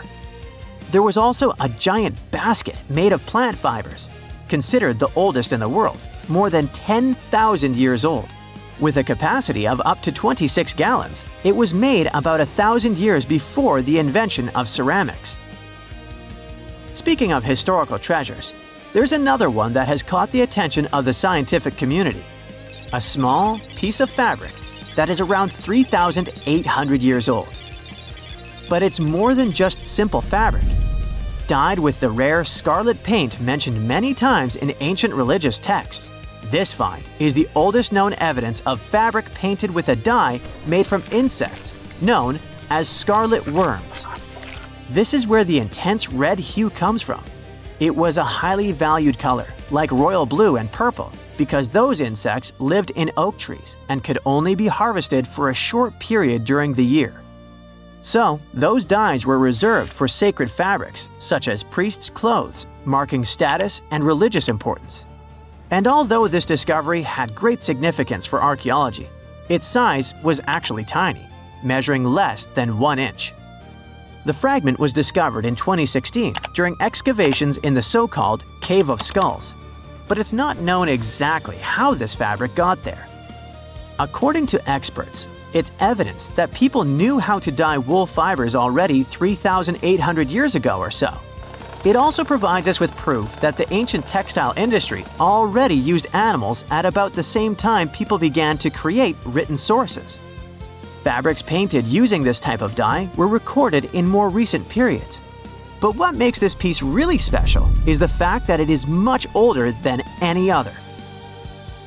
B: There was also a giant basket made of plant fibers, considered the oldest in the world, more than 10,000 years old. With a capacity of up to 26 gallons, it was made about 1,000 years before the invention of ceramics. Speaking of historical treasures, there's another one that has caught the attention of the scientific community. A small piece of fabric that is around 3,800 years old. But it's more than just simple fabric. Dyed with the rare scarlet paint mentioned many times in ancient religious texts, this find is the oldest known evidence of fabric painted with a dye made from insects known as scarlet worms. This is where the intense red hue comes from. It was a highly valued color, like royal blue and purple, because those insects lived in oak trees and could only be harvested for a short period during the year. So, those dyes were reserved for sacred fabrics, such as priests' clothes, marking status and religious importance. And although this discovery had great significance for archaeology, its size was actually tiny, measuring less than 1 inch. The fragment was discovered in 2016 during excavations in the so-called Cave of Skulls, but it's not known exactly how this fabric got there. According to experts, it's evidence that people knew how to dye wool fibers already 3,800 years ago or so. It also provides us with proof that the ancient textile industry already used animals at about the same time people began to create written sources. Fabrics painted using this type of dye were recorded in more recent periods. But what makes this piece really special is the fact that it is much older than any other.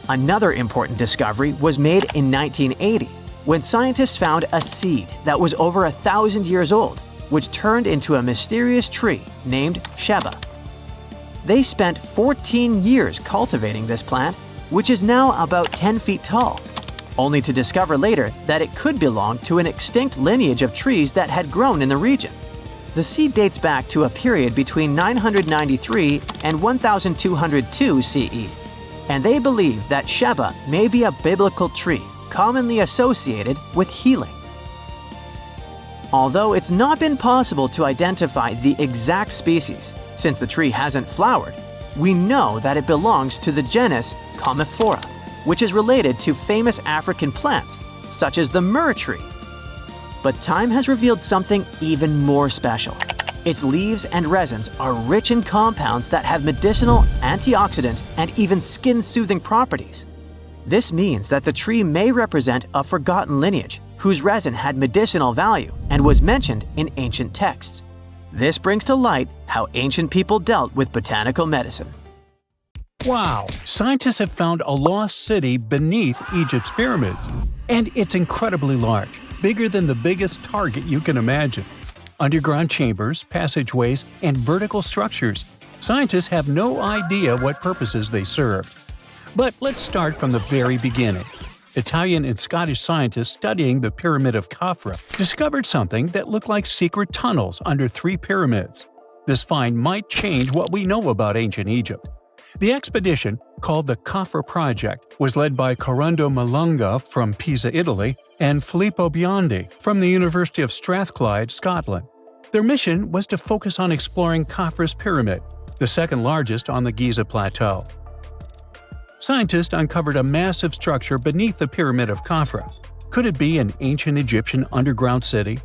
B: Another important discovery was made in 1980, when scientists found a seed that was over 1,000 years old, which turned into a mysterious tree named Sheba. They spent 14 years cultivating this plant, which is now about 10 feet tall, only to discover later that it could belong to an extinct lineage of trees that had grown in the region. The seed dates back to a period between 993 and 1202 CE, and they believe that Sheba may be a biblical tree commonly associated with healing. Although it's not been possible to identify the exact species, since the tree hasn't flowered, we know that it belongs to the genus Commiphora, which is related to famous African plants, such as the myrrh tree. But time has revealed something even more special. Its leaves and resins are rich in compounds that have medicinal, antioxidant, and even skin-soothing properties. This means that the tree may represent a forgotten lineage whose resin had medicinal value and was mentioned in ancient texts. This brings to light how ancient people dealt with botanical medicine.
C: Wow! Scientists have found a lost city beneath Egypt's pyramids. And it's incredibly large, bigger than the biggest target you can imagine. Underground chambers, passageways, and vertical structures. Scientists have no idea what purposes they serve. But let's start from the very beginning. Italian and Scottish scientists studying the Pyramid of Khafra discovered something that looked like secret tunnels under 3 pyramids. This find might change what we know about ancient Egypt. The expedition, called the Khafra Project, was led by Corrado Malunga from Pisa, Italy, and Filippo Biondi from the University of Strathclyde, Scotland. Their mission was to focus on exploring Khafre's pyramid, the second largest on the Giza plateau. Scientists uncovered a massive structure beneath the Pyramid of Khafre. Could it be an ancient Egyptian underground city?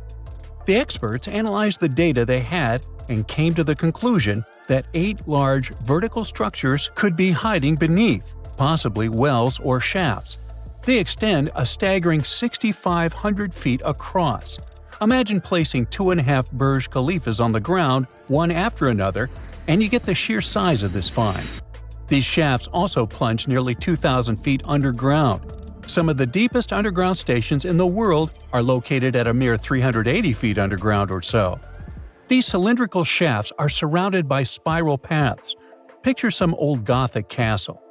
C: The experts analyzed the data they had and came to the conclusion that 8 large vertical structures could be hiding beneath, possibly wells or shafts. They extend a staggering 6,500 feet across. Imagine placing 2.5 Burj Khalifas on the ground, one after another, and you get the sheer size of this find. These shafts also plunge nearly 2,000 feet underground. Some of the deepest underground stations in the world are located at a mere 380 feet underground or so. These cylindrical shafts are surrounded by spiral paths. Picture some old Gothic castle.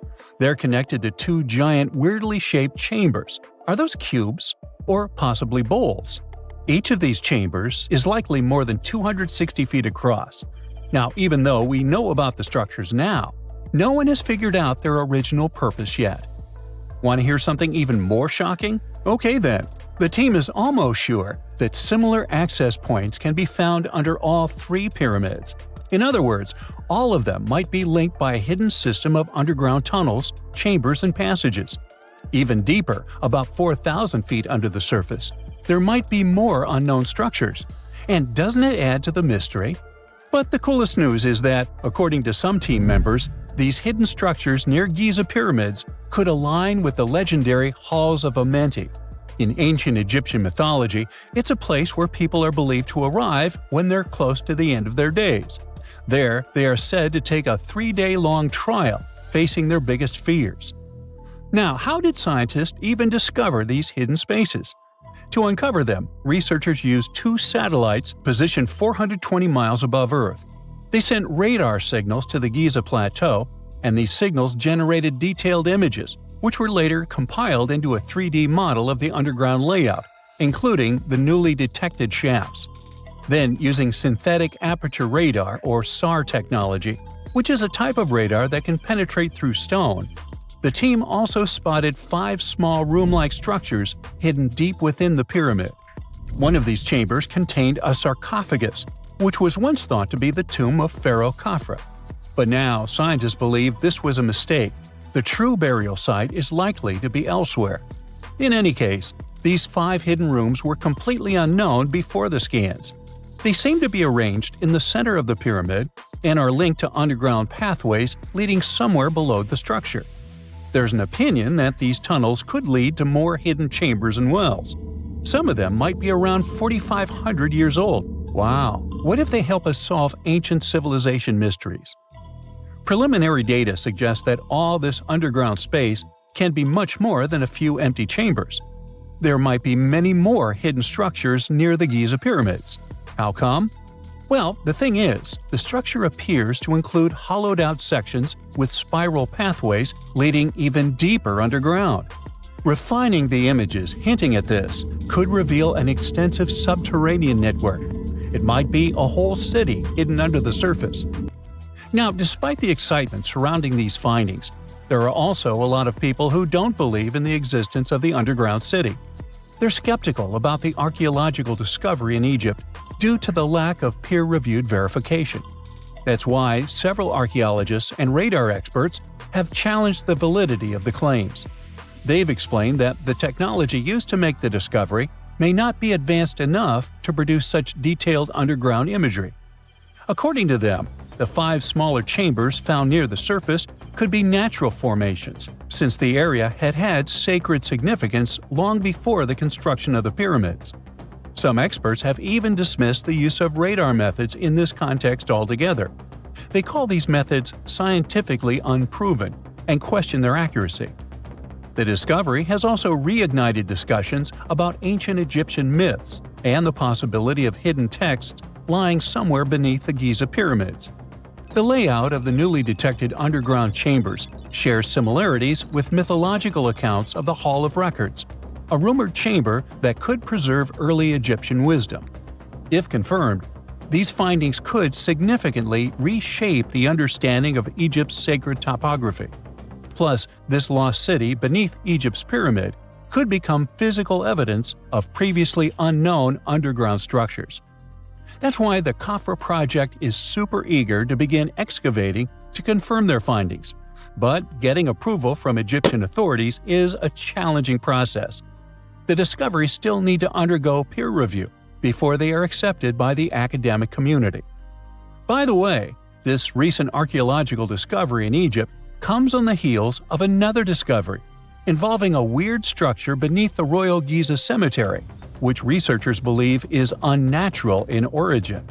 C: They're connected to 2 giant, weirdly shaped chambers. Are those cubes? Or possibly bowls? Each of these chambers is likely more than 260 feet across. Now, even though we know about the structures now, no one has figured out their original purpose yet. Want to hear something even more shocking? Okay then. The team is almost sure that similar access points can be found under all 3 pyramids. In other words, all of them might be linked by a hidden system of underground tunnels, chambers, and passages. Even deeper, about 4,000 feet under the surface, there might be more unknown structures. And doesn't it add to the mystery? But the coolest news is that, according to some team members, these hidden structures near Giza pyramids could align with the legendary Halls of Amenti. In ancient Egyptian mythology, it's a place where people are believed to arrive when they're close to the end of their days. There, they are said to take a 3-day-long trial, facing their biggest fears. Now, how did scientists even discover these hidden spaces? To uncover them, researchers used 2 satellites positioned 420 miles above Earth. They sent radar signals to the Giza plateau, and these signals generated detailed images, which were later compiled into a 3D model of the underground layout, including the newly detected shafts. Then, using synthetic aperture radar or SAR technology, which is a type of radar that can penetrate through stone, the team also spotted 5 small room-like structures hidden deep within the pyramid. One of these chambers contained a sarcophagus, which was once thought to be the tomb of Pharaoh Khafre. But now, scientists believe this was a mistake. The true burial site is likely to be elsewhere. In any case, these 5 hidden rooms were completely unknown before the scans. They seem to be arranged in the center of the pyramid and are linked to underground pathways leading somewhere below the structure. There's an opinion that these tunnels could lead to more hidden chambers and wells. Some of them might be around 4,500 years old. Wow, what if they help us solve ancient civilization mysteries? Preliminary data suggests that all this underground space can be much more than a few empty chambers. There might be many more hidden structures near the Giza pyramids. How come? Well, the thing is, the structure appears to include hollowed-out sections with spiral pathways leading even deeper underground. Refining the images hinting at this could reveal an extensive subterranean network. It might be a whole city hidden under the surface. Now, despite the excitement surrounding these findings, there are also a lot of people who don't believe in the existence of the underground city. They're skeptical about the archaeological discovery in Egypt due to the lack of peer-reviewed verification. That's why several archaeologists and radar experts have challenged the validity of the claims. They've explained that the technology used to make the discovery may not be advanced enough to produce such detailed underground imagery. According to them, the 5 smaller chambers found near the surface could be natural formations, since the area had had sacred significance long before the construction of the pyramids. Some experts have even dismissed the use of radar methods in this context altogether. They call these methods scientifically unproven and question their accuracy. The discovery has also reignited discussions about ancient Egyptian myths and the possibility of hidden texts lying somewhere beneath the Giza pyramids. The layout of the newly detected underground chambers shares similarities with mythological accounts of the Hall of Records, a rumored chamber that could preserve early Egyptian wisdom. If confirmed, these findings could significantly reshape the understanding of Egypt's sacred topography. Plus, this lost city beneath Egypt's pyramid could become physical evidence of previously unknown underground structures. That's why the Khafra project is super eager to begin excavating to confirm their findings. But getting approval from Egyptian authorities is a challenging process. The discoveries still need to undergo peer review before they are accepted by the academic community. By the way, this recent archaeological discovery in Egypt comes on the heels of another discovery involving a weird structure beneath the Royal Giza Cemetery, which researchers believe is unnatural in origin.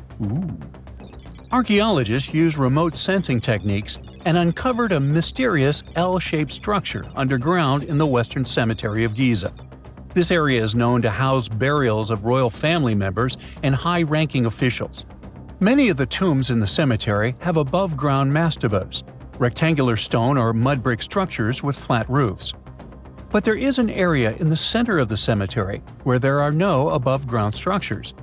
C: Archaeologists used remote sensing techniques and uncovered a mysterious L-shaped structure underground in the Western Cemetery of Giza. This area is known to house burials of royal family members and high-ranking officials. Many of the tombs in the cemetery have above-ground mastabas, rectangular stone or mud brick structures with flat roofs. But there is an area in the center of the cemetery where there are no above-ground structures.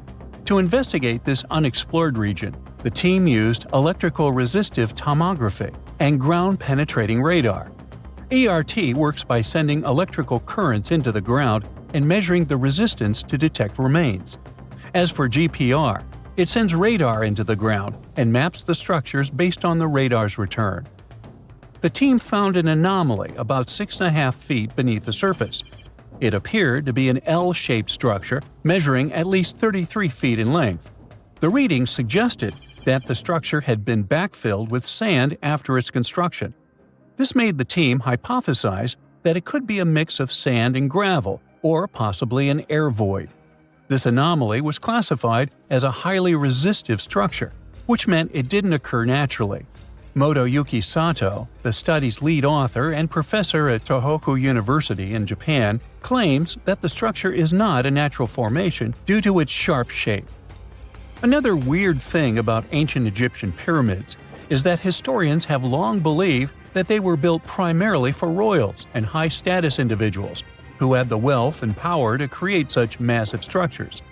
C: To investigate this unexplored region, the team used electrical resistive tomography and ground-penetrating radar. ERT works by sending electrical currents into the ground and measuring the resistance to detect remains. As for GPR, it sends radar into the ground and maps the structures based on the radar's return. The team found an anomaly about 6.5 feet beneath the surface. It appeared to be an L-shaped structure measuring at least 33 feet in length. The readings suggested that the structure had been backfilled with sand after its construction. This made the team hypothesize that it could be a mix of sand and gravel, or possibly an air void. This anomaly was classified as a highly resistive structure, which meant it didn't occur naturally. Motoyuki Sato, the study's lead author and professor at Tohoku University in Japan, claims that the structure is not a natural formation due to its sharp shape. Another weird thing about ancient Egyptian pyramids is that historians have long believed that they were built primarily for royals and high-status individuals who had the wealth and power to create such massive structures.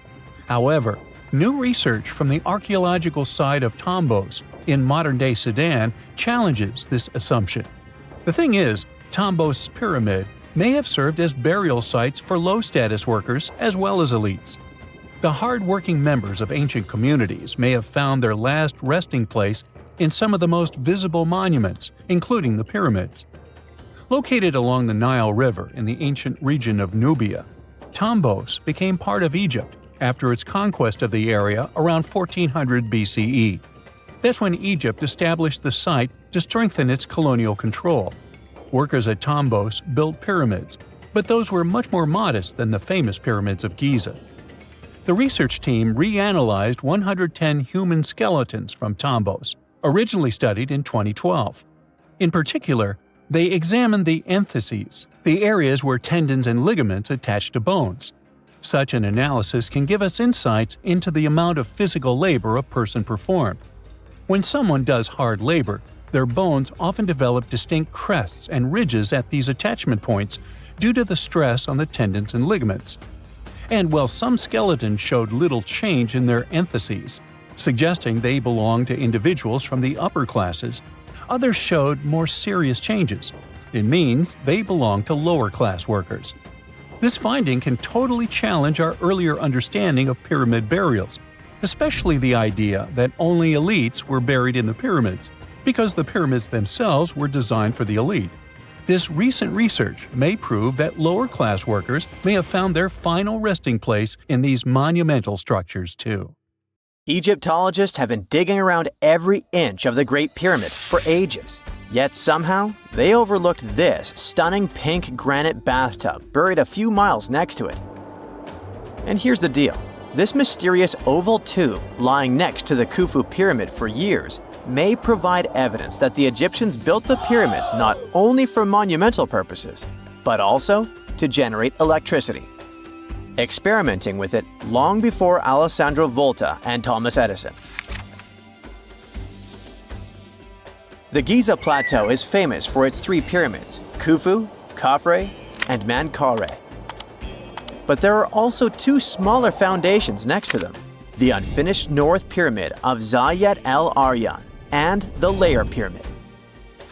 C: However, new research from the archaeological site of Tombos in modern-day Sudan challenges this assumption. The thing is, Tombos' pyramid may have served as burial sites for low-status workers as well as elites. The hard-working members of ancient communities may have found their last resting place in some of the most visible monuments, including the pyramids. Located along the Nile River in the ancient region of Nubia, Tombos became part of Egypt after its conquest of the area around 1400 BCE. That's when Egypt established the site to strengthen its colonial control. Workers at Tombos built pyramids, but those were much more modest than the famous pyramids of Giza. The research team reanalyzed 110 human skeletons from Tombos, originally studied in 2012. In particular, they examined the entheses, the areas where tendons and ligaments attach to bones. Such an analysis can give us insights into the amount of physical labor a person performed. When someone does hard labor, their bones often develop distinct crests and ridges at these attachment points due to the stress on the tendons and ligaments. And while some skeletons showed little change in their entheses, suggesting they belonged to individuals from the upper classes, others showed more serious changes. It means they belong to lower-class workers. This finding can totally challenge our earlier understanding of pyramid burials, especially the idea that only elites were buried in the pyramids, because the pyramids themselves were designed for the elite. This recent research may prove that lower-class workers may have found their final resting place in these monumental structures too.
B: Egyptologists have been digging around every inch of the Great Pyramid for ages. Yet somehow, they overlooked this stunning pink granite bathtub buried a few miles next to it. And here's the deal. This mysterious oval tomb lying next to the Khufu Pyramid for years may provide evidence that the Egyptians built the pyramids not only for monumental purposes, but also to generate electricity, experimenting with it long before Alessandro Volta and Thomas Edison. The Giza Plateau is famous for its three pyramids, Khufu, Khafre, and Menkaure. But there are also two smaller foundations next to them, the unfinished North Pyramid of Zayat el-Aryan and the Layer Pyramid.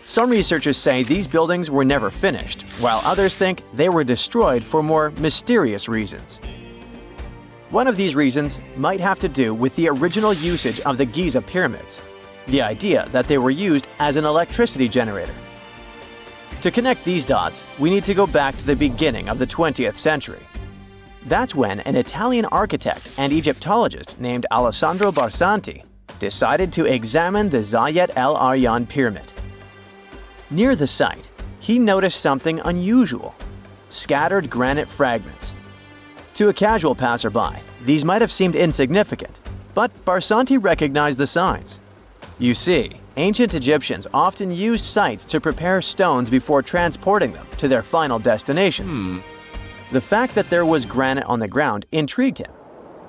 B: Some researchers say these buildings were never finished, while others think they were destroyed for more mysterious reasons. One of these reasons might have to do with the original usage of the Giza pyramids, the idea that they were used as an electricity generator. To connect these dots, we need to go back to the beginning of the 20th century. That's when an Italian architect and Egyptologist named Alessandro Barsanti decided to examine the Zayat el Aryan pyramid. Near the site, he noticed something unusual: scattered granite fragments. To a casual passerby, these might have seemed insignificant, but Barsanti recognized the signs. You see, ancient Egyptians often used sites to prepare stones before transporting them to their final destinations. The fact that there was granite on the ground intrigued him.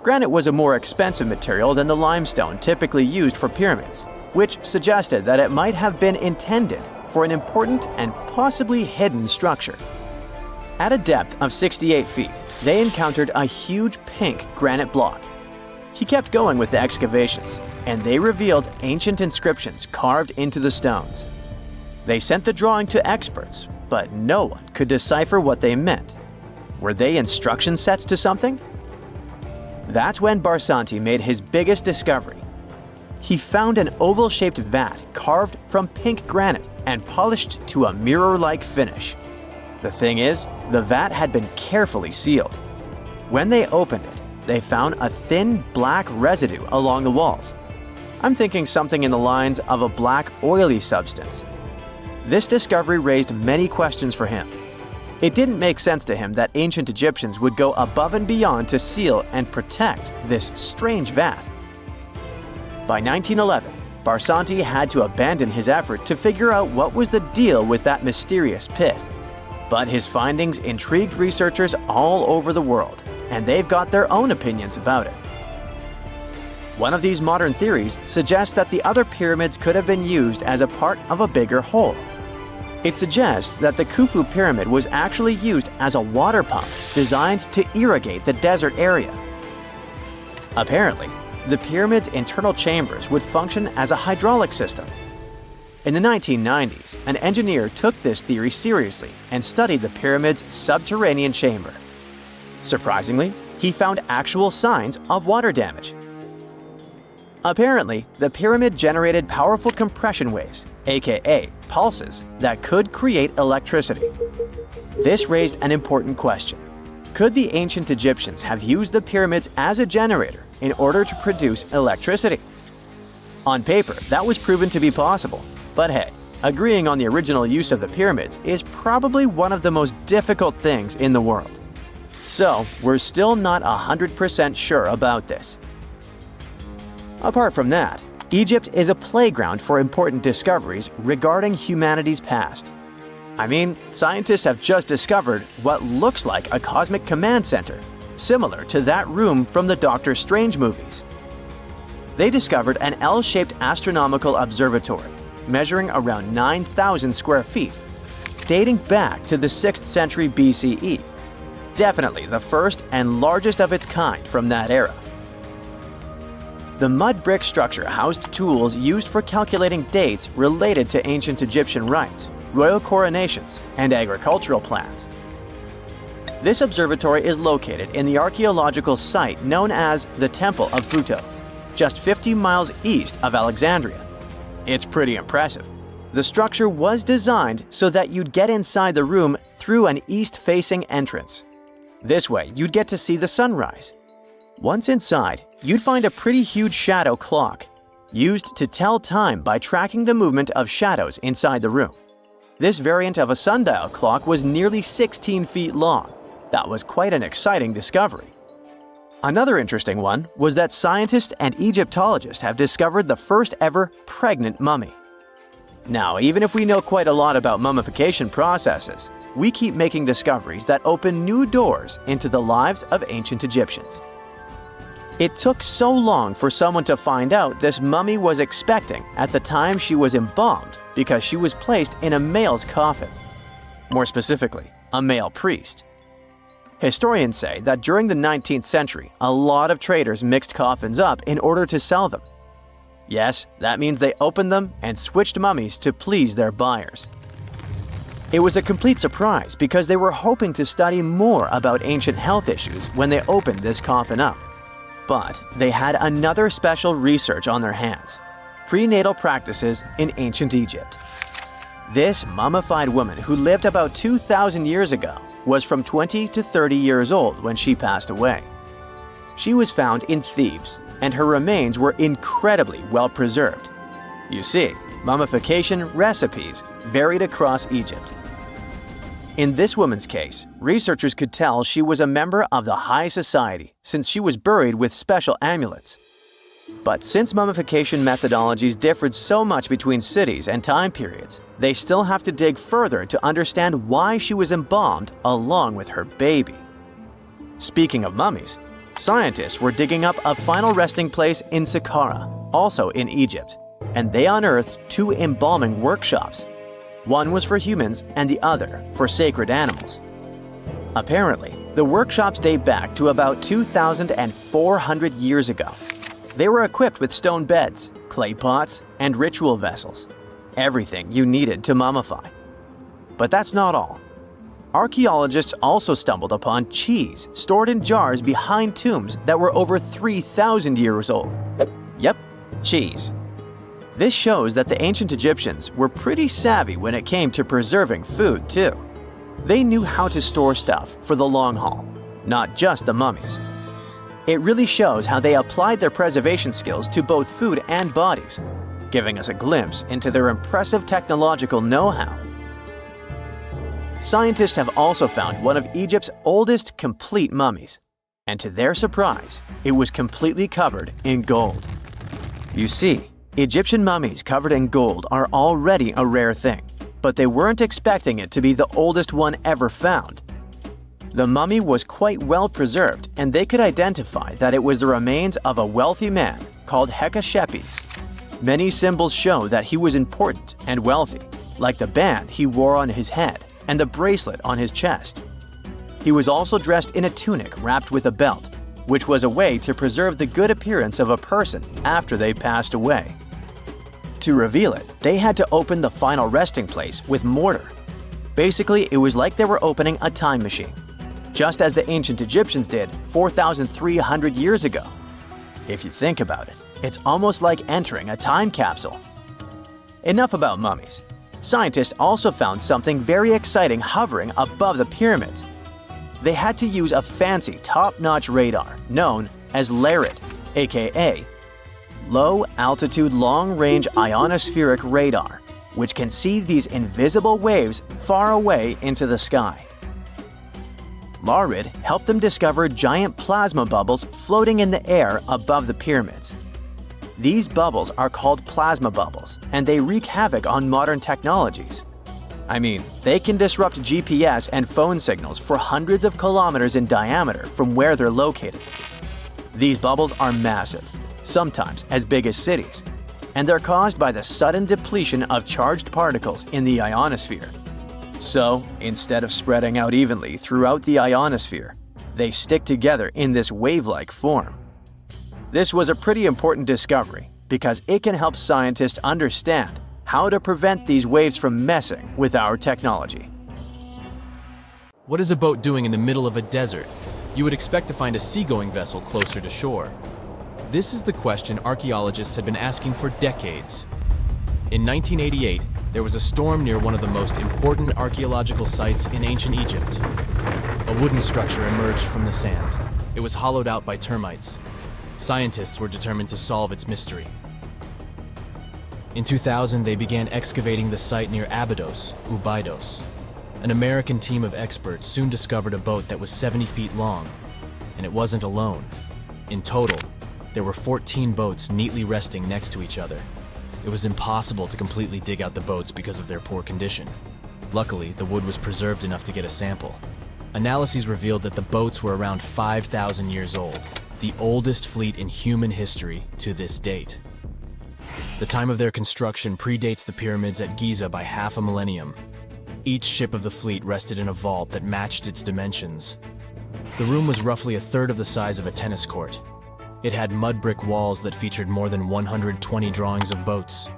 B: Granite was a more expensive material than the limestone typically used for pyramids, which suggested that it might have been intended for an important and possibly hidden structure. At a depth of 68 feet, they encountered a huge pink granite block. He kept going with the excavations, and they revealed ancient inscriptions carved into the stones. They sent the drawing to experts, but no one could decipher what they meant. Were they instruction sets to something? That's when Barsanti made his biggest discovery. He found an oval-shaped vat carved from pink granite and polished to a mirror-like finish. The thing is, the vat had been carefully sealed. When they opened it, they found a thin black residue along the walls. I'm thinking something in the lines of a black oily substance. This discovery raised many questions for him. It didn't make sense to him that ancient Egyptians would go above and beyond to seal and protect this strange vat. By 1911, Barsanti had to abandon his effort to figure out what was the deal with that mysterious pit. But his findings intrigued researchers all over the world, and they've got their own opinions about it. One of these modern theories suggests that the other pyramids could have been used as a part of a bigger whole. It suggests that the Khufu pyramid was actually used as a water pump designed to irrigate the desert area. Apparently, the pyramid's internal chambers would function as a hydraulic system. In the 1990s, an engineer took this theory seriously and studied the pyramid's subterranean chamber. Surprisingly, he found actual signs of water damage. Apparently, the pyramid generated powerful compression waves, aka pulses, that could create electricity. This raised an important question. Could the ancient Egyptians have used the pyramids as a generator in order to produce electricity? On paper, that was proven to be possible. But hey, agreeing on the original use of the pyramids is probably one of the most difficult things in the world. So, we're still not 100% sure about this. Apart from that, Egypt is a playground for important discoveries regarding humanity's past. I mean, scientists have just discovered what looks like a cosmic command center, similar to that room from the Doctor Strange movies. They discovered an L-shaped astronomical observatory, measuring around 9,000 square feet, dating back to the 6th century BCE. Definitely the first and largest of its kind from that era. The mud brick structure housed tools used for calculating dates related to ancient Egyptian rites, royal coronations, and agricultural plans. This observatory is located in the archaeological site known as the Temple of Phuto, just 50 miles east of Alexandria. It's pretty impressive. The structure was designed so that you'd get inside the room through an east-facing entrance. This way, you'd get to see the sunrise. Once inside, you'd find a pretty huge shadow clock, used to tell time by tracking the movement of shadows inside the room. This variant of a sundial clock was nearly 16 feet long. That was quite an exciting discovery. Another interesting one was that scientists and Egyptologists have discovered the first ever pregnant mummy. Now, even if we know quite a lot about mummification processes, we keep making discoveries that open new doors into the lives of ancient Egyptians. It took so long for someone to find out this mummy was expecting at the time she was embalmed because she was placed in a male's coffin. More specifically, a male priest. Historians say that during the 19th century, a lot of traders mixed coffins up in order to sell them. Yes, that means they opened them and switched mummies to please their buyers. It was a complete surprise because they were hoping to study more about ancient health issues when they opened this coffin up. But they had another special research on their hands: prenatal practices in ancient Egypt. This mummified woman, who lived about 2,000 years ago, was from 20 to 30 years old when she passed away. She was found in Thebes, and her remains were incredibly well preserved. You see, mummification recipes varied across Egypt. In this woman's case, researchers could tell she was a member of the high society since she was buried with special amulets. But since mummification methodologies differed so much between cities and time periods, they still have to dig further to understand why she was embalmed along with her baby. Speaking of mummies, scientists were digging up a final resting place in Sakara, also in Egypt, and they unearthed two embalming workshops. One was for humans and the other for sacred animals. Apparently, the workshops date back to about 2,400 years ago. They were equipped with stone beds, clay pots, and ritual vessels. Everything you needed to mummify. But that's not all. Archaeologists also stumbled upon cheese stored in jars behind tombs that were over 3,000 years old. Yep, cheese. This shows that the ancient Egyptians were pretty savvy when it came to preserving food, too. They knew how to store stuff for the long haul, not just the mummies. It really shows how they applied their preservation skills to both food and bodies, giving us a glimpse into their impressive technological know-how. Scientists have also found one of Egypt's oldest complete mummies, and to their surprise, it was completely covered in gold. You see, Egyptian mummies covered in gold are already a rare thing, but they weren't expecting it to be the oldest one ever found. The mummy was quite well preserved, and they could identify that it was the remains of a wealthy man called Hatshepsut. Many symbols show that he was important and wealthy, like the band he wore on his head and the bracelet on his chest. He was also dressed in a tunic wrapped with a belt, which was a way to preserve the good appearance of a person after they passed away. To reveal it, they had to open the final resting place with mortar. Basically, it was like they were opening a time machine, just as the ancient Egyptians did 4,300 years ago. If you think about it, it's almost like entering a time capsule. Enough about mummies. Scientists also found something very exciting hovering above the pyramids. They had to use a fancy top-notch radar known as LARID, aka Low Altitude Long Range Ionospheric Radar, which can see these invisible waves far away into the sky. LARID helped them discover giant plasma bubbles floating in the air above the pyramids. These bubbles are called plasma bubbles, and they wreak havoc on modern technologies. I mean, they can disrupt GPS and phone signals for hundreds of kilometers in diameter from where they're located. These bubbles are massive, sometimes as big as cities, and they're caused by the sudden depletion of charged particles in the ionosphere. So, instead of spreading out evenly throughout the ionosphere, they stick together in this wave-like form. This was a pretty important discovery because it can help scientists understand how to prevent these waves from messing with our technology.
D: What is a boat doing in the middle of a desert? You would expect to find a seagoing vessel closer to shore. This is the question archaeologists had been asking for decades. In 1988, there was a storm near one of the most important archaeological sites in ancient Egypt. A wooden structure emerged from the sand. It was hollowed out by termites. Scientists were determined to solve its mystery. In 2000, they began excavating the site near Abydos, Abydos. An American team of experts soon discovered a boat that was 70 feet long, and it wasn't alone. In total, there were 14 boats neatly resting next to each other. It was impossible to completely dig out the boats because of their poor condition. Luckily, the wood was preserved enough to get a sample. Analyses revealed that the boats were around 5,000 years old, the oldest fleet in human history to this date. The time of their construction predates the pyramids at Giza by half a millennium. Each ship of the fleet rested in a vault that matched its dimensions. The room was roughly a third of the size of a tennis court. It had mud brick walls that featured more than 120 drawings of boats.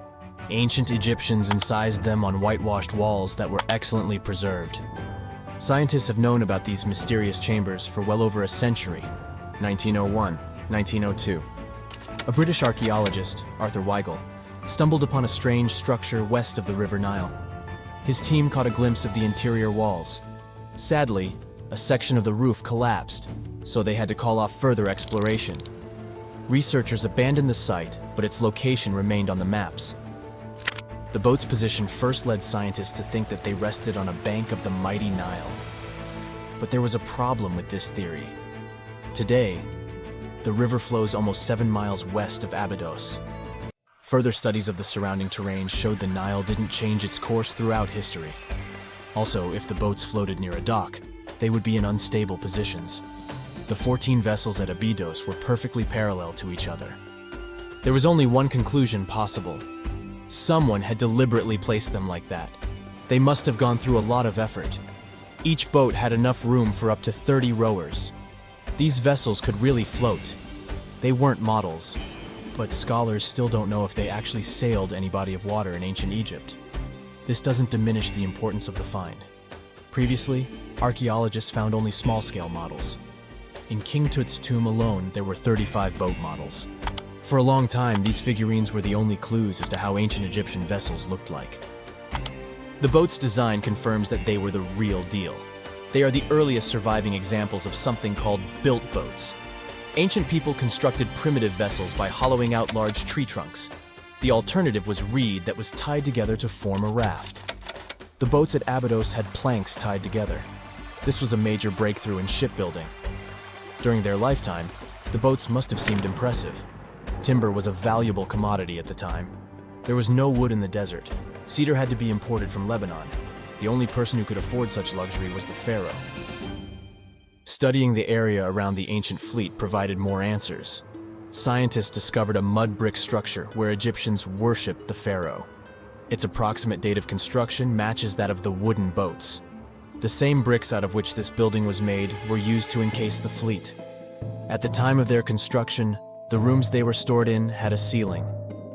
D: Ancient Egyptians incised them on whitewashed walls that were excellently preserved. Scientists have known about these mysterious chambers for well over a century. 1901, 1902. A British archaeologist, Arthur Weigel, stumbled upon a strange structure west of the River Nile. His team caught a glimpse of the interior walls. Sadly, a section of the roof collapsed, so they had to call off further exploration. Researchers abandoned the site, but its location remained on the maps. The boat's position first led scientists to think that they rested on a bank of the mighty Nile. But there was a problem with this theory. Today, the river flows almost 7 miles west of Abydos. Further studies of the surrounding terrain showed the Nile didn't change its course throughout history. Also, if the boats floated near a dock, they would be in unstable positions. The 14 vessels at Abydos were perfectly parallel to each other. There was only one conclusion possible. Someone had deliberately placed them like that. They must have gone through a lot of effort. Each boat had enough room for up to 30 rowers. These vessels could really float. They weren't models, but scholars still don't know if they actually sailed any body of water in ancient Egypt. This doesn't diminish the importance of the find. Previously, archaeologists found only small-scale models. In King Tut's tomb alone, there were 35 boat models. For a long time, these figurines were the only clues as to how ancient Egyptian vessels looked like. The boat's design confirms that they were the real deal. They are the earliest surviving examples of something called built boats. Ancient people constructed primitive vessels by hollowing out large tree trunks. The alternative was reed that was tied together to form a raft. The boats at Abydos had planks tied together. This was a major breakthrough in shipbuilding. During their lifetime, the boats must have seemed impressive. Timber was a valuable commodity at the time. There was no wood in the desert. Cedar had to be imported from Lebanon. The only person who could afford such luxury was the pharaoh. Studying the area around the ancient fleet provided more answers. Scientists discovered a mud brick structure where Egyptians worshipped the pharaoh. Its approximate date of construction matches that of the wooden boats. The same bricks out of which this building was made were used to encase the fleet. At the time of their construction, the rooms they were stored in had a ceiling.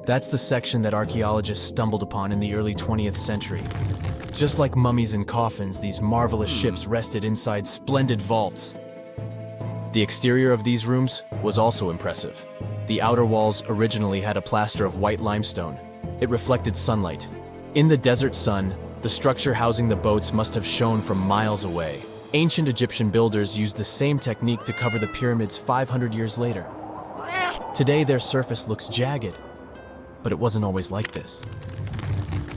D: That's the section that archaeologists stumbled upon in the early 20th century. Just like mummies and coffins, these marvelous ships rested inside splendid vaults. The exterior of these rooms was also impressive. The outer walls originally had a plaster of white limestone. It reflected sunlight. In the desert sun, the structure housing the boats must have shone from miles away. Ancient Egyptian builders used the same technique to cover the pyramids 500 years later. Today, their surface looks jagged, but it wasn't always like this.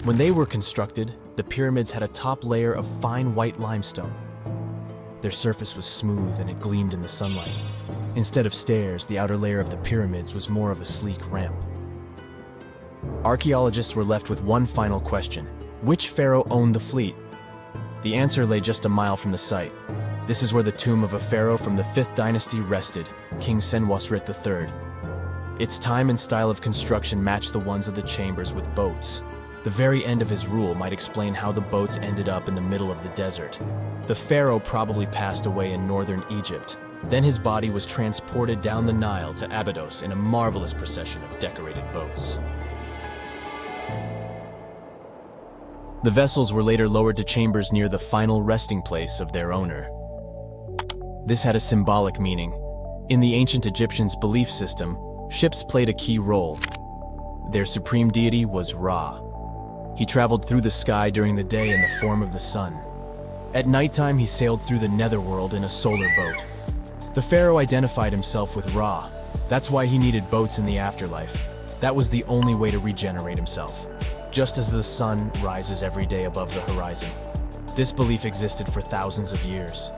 D: When they were constructed, the pyramids had a top layer of fine white limestone. Their surface was smooth and it gleamed in the sunlight. Instead of stairs, the outer layer of the pyramids was more of a sleek ramp. Archaeologists were left with one final question. Which pharaoh owned the fleet? The answer lay just a mile from the site. This is where the tomb of a pharaoh from the 5th dynasty rested, King Senwosret III. Its time and style of construction matched the ones of the chambers with boats. The very end of his rule might explain how the boats ended up in the middle of the desert. The pharaoh probably passed away in northern Egypt. Then his body was transported down the Nile to Abydos in a marvelous procession of decorated boats. The vessels were later lowered to chambers near the final resting place of their owner. This had a symbolic meaning. In the ancient Egyptians' belief system, ships played a key role. Their supreme deity was Ra. He traveled through the sky during the day in the form of the sun. At nighttime, he sailed through the netherworld in a solar boat. The pharaoh identified himself with Ra. That's why he needed boats in the afterlife. That was the only way to regenerate himself. Just as the sun rises every day above the horizon. This belief existed for thousands of years.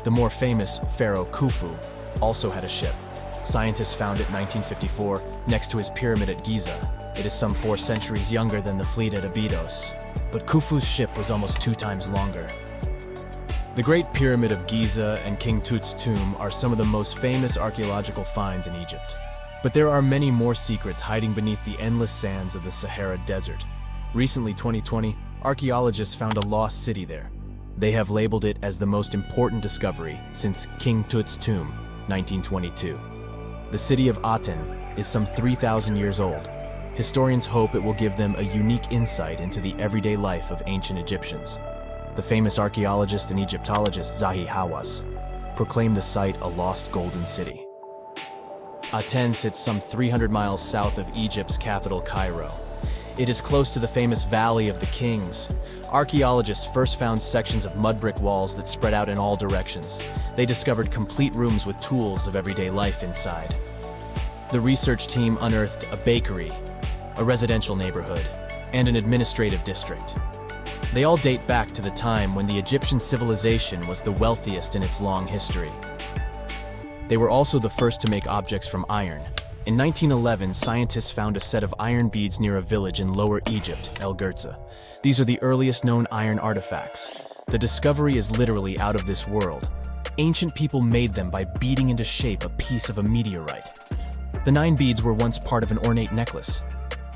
D: The more famous Pharaoh Khufu also had a ship. Scientists found it in 1954 next to his pyramid at Giza. It is some 4 centuries younger than the fleet at Abydos, but Khufu's ship was almost 2 times longer. The Great Pyramid of Giza and King Tut's tomb are some of the most famous archaeological finds in Egypt. But there are many more secrets hiding beneath the endless sands of the Sahara Desert. Recently, 2020, archaeologists found a lost city there. They have labeled it as the most important discovery since King Tut's tomb, 1922. The city of Aten is some 3,000 years old. Historians hope it will give them a unique insight into the everyday life of ancient Egyptians. The famous archaeologist and Egyptologist Zahi Hawass proclaimed the site a lost golden city. Aten sits some 300 miles south of Egypt's capital, Cairo. It is close to the famous Valley of the Kings. Archaeologists first found sections of mud brick walls that spread out in all directions. They discovered complete rooms with tools of everyday life inside. The research team unearthed a bakery, a residential neighborhood, and an administrative district. They all date back to the time when the Egyptian civilization was the wealthiest in its long history. They were also the first to make objects from iron. In 1911, scientists found a set of iron beads near a village in Lower Egypt, El Giza. These are the earliest known iron artifacts. The discovery is literally out of this world. Ancient people made them by beating into shape a piece of a meteorite. The 9 beads were once part of an ornate necklace.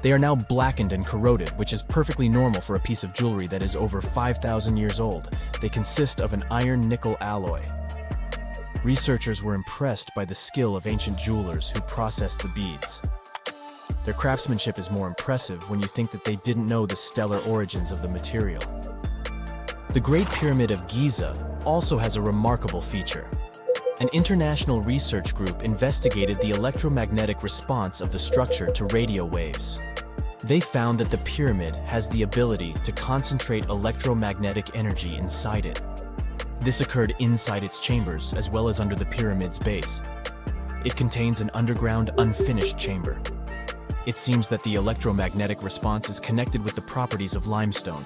D: They are now blackened and corroded, which is perfectly normal for a piece of jewelry that is over 5,000 years old. They consist of an iron-nickel alloy. Researchers were impressed by the skill of ancient jewelers who processed the beads. Their craftsmanship is more impressive when you think that they didn't know the stellar origins of the material. The Great Pyramid of Giza also has a remarkable feature. An international research group investigated the electromagnetic response of the structure to radio waves. They found that the pyramid has the ability to concentrate electromagnetic energy inside it. This occurred inside its chambers as well as under the pyramid's base. It contains an underground, unfinished chamber. It seems that the electromagnetic response is connected with the properties of limestone,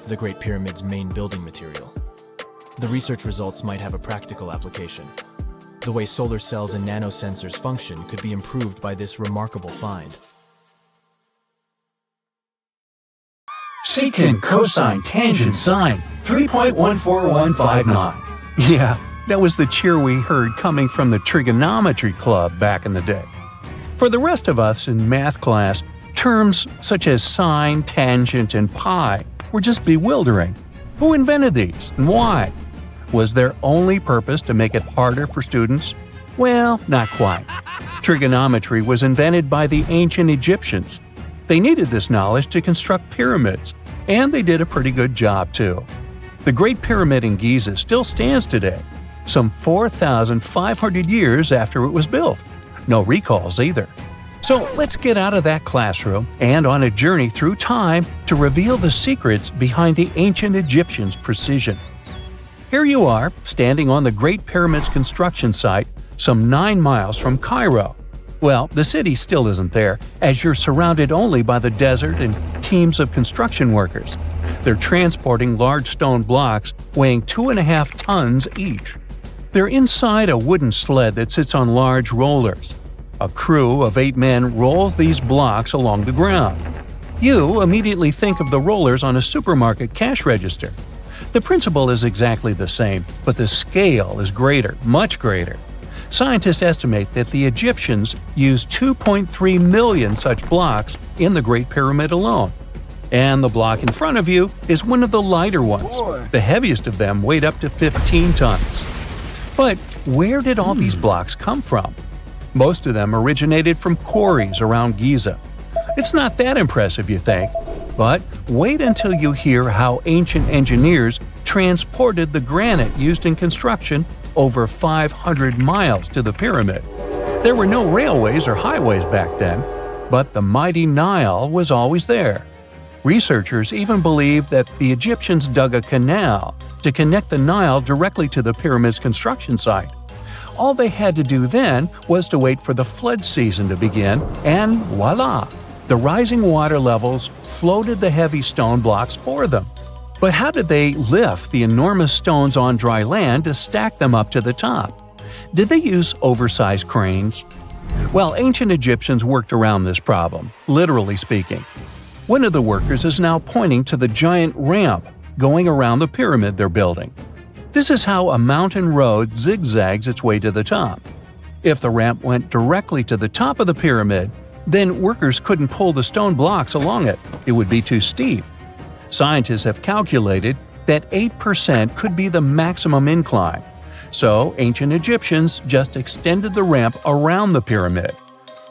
D: the Great Pyramid's main building material. The research results might have a practical application. The way solar cells and nanosensors function could be improved by this remarkable find.
C: Secant, cosine, tangent, sine, 3.14159. Yeah, that was the cheer we heard coming from the trigonometry club back in the day. For the rest of us in math class, terms such as sine, tangent, and pi were just bewildering. Who invented these and why? Was their only purpose to make it harder for students? Well, not quite. Trigonometry was invented by the ancient Egyptians. They needed this knowledge to construct pyramids, and they did a pretty good job too. The Great Pyramid in Giza still stands today, some 4,500 years after it was built. No recalls either. So let's get out of that classroom and on a journey through time to reveal the secrets behind the ancient Egyptians' precision. Here you are, standing on the Great Pyramid's construction site, some 9 miles from Cairo. Well, the city still isn't there, as you're surrounded only by the desert and teams of construction workers. They're transporting large stone blocks weighing 2.5 tons each. They're inside a wooden sled that sits on large rollers. A crew of 8 men rolls these blocks along the ground. You immediately think of the rollers on a supermarket cash register. The principle is exactly the same, but the scale is greater, much greater. Scientists estimate that the Egyptians used 2.3 million such blocks in the Great Pyramid alone. And the block in front of you is one of the lighter ones. The heaviest of them weighed up to 15 tons. But where did all these blocks come from? Most of them originated from quarries around Giza. It's not that impressive, you think, but wait until you hear how ancient engineers transported the granite used in construction over 500 miles to the pyramid. There were no railways or highways back then, but the mighty Nile was always there. Researchers even believe that the Egyptians dug a canal to connect the Nile directly to the pyramid's construction site. All they had to do then was to wait for the flood season to begin, and voila! The rising water levels floated the heavy stone blocks for them. But how did they lift the enormous stones on dry land to stack them up to the top? Did they use oversized cranes? Well, ancient Egyptians worked around this problem, literally speaking. One of the workers is now pointing to the giant ramp going around the pyramid they're building. This is how a mountain road zigzags its way to the top. If the ramp went directly to the top of the pyramid, then workers couldn't pull the stone blocks along it. It would be too steep. Scientists have calculated that 8% could be the maximum incline. So ancient Egyptians just extended the ramp around the pyramid.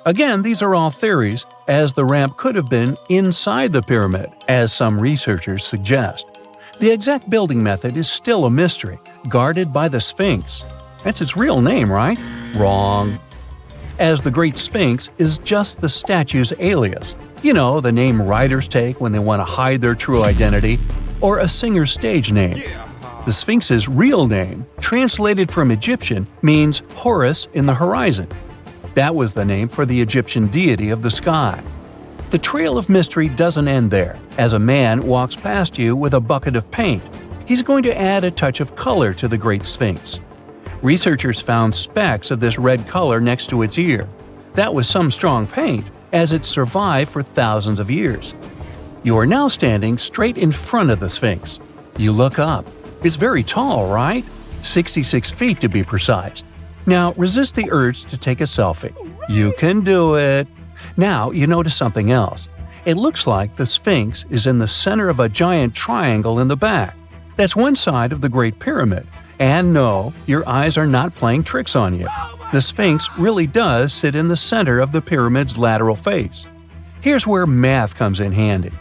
C: Again, these are all theories, as the ramp could have been inside the pyramid, as some researchers suggest. The exact building method is still a mystery, guarded by the Sphinx. That's its real name, right? Wrong. as the Great Sphinx is just the statue's alias. You know, the name writers take when they want to hide their true identity, or a singer's stage name. The Sphinx's real name, translated from Egyptian, means Horus in the horizon. That was the name for the Egyptian deity of the sky. The trail of mystery doesn't end there. As a man walks past you with a bucket of paint, he's going to add a touch of color to the Great Sphinx. Researchers found specks of this red color next to its ear. That was some strong paint, as it survived for thousands of years. You are now standing straight in front of the Sphinx. You look up. It's very tall, right? 66 feet to be precise. Now resist the urge to take a selfie. You can do it. Now you notice something else. It looks like the Sphinx is in the center of a giant triangle in the back. That's one side of the Great Pyramid. And no, your eyes are not playing tricks on you. The Sphinx really does sit in the center of the pyramid's lateral face. Here's where math comes in handy.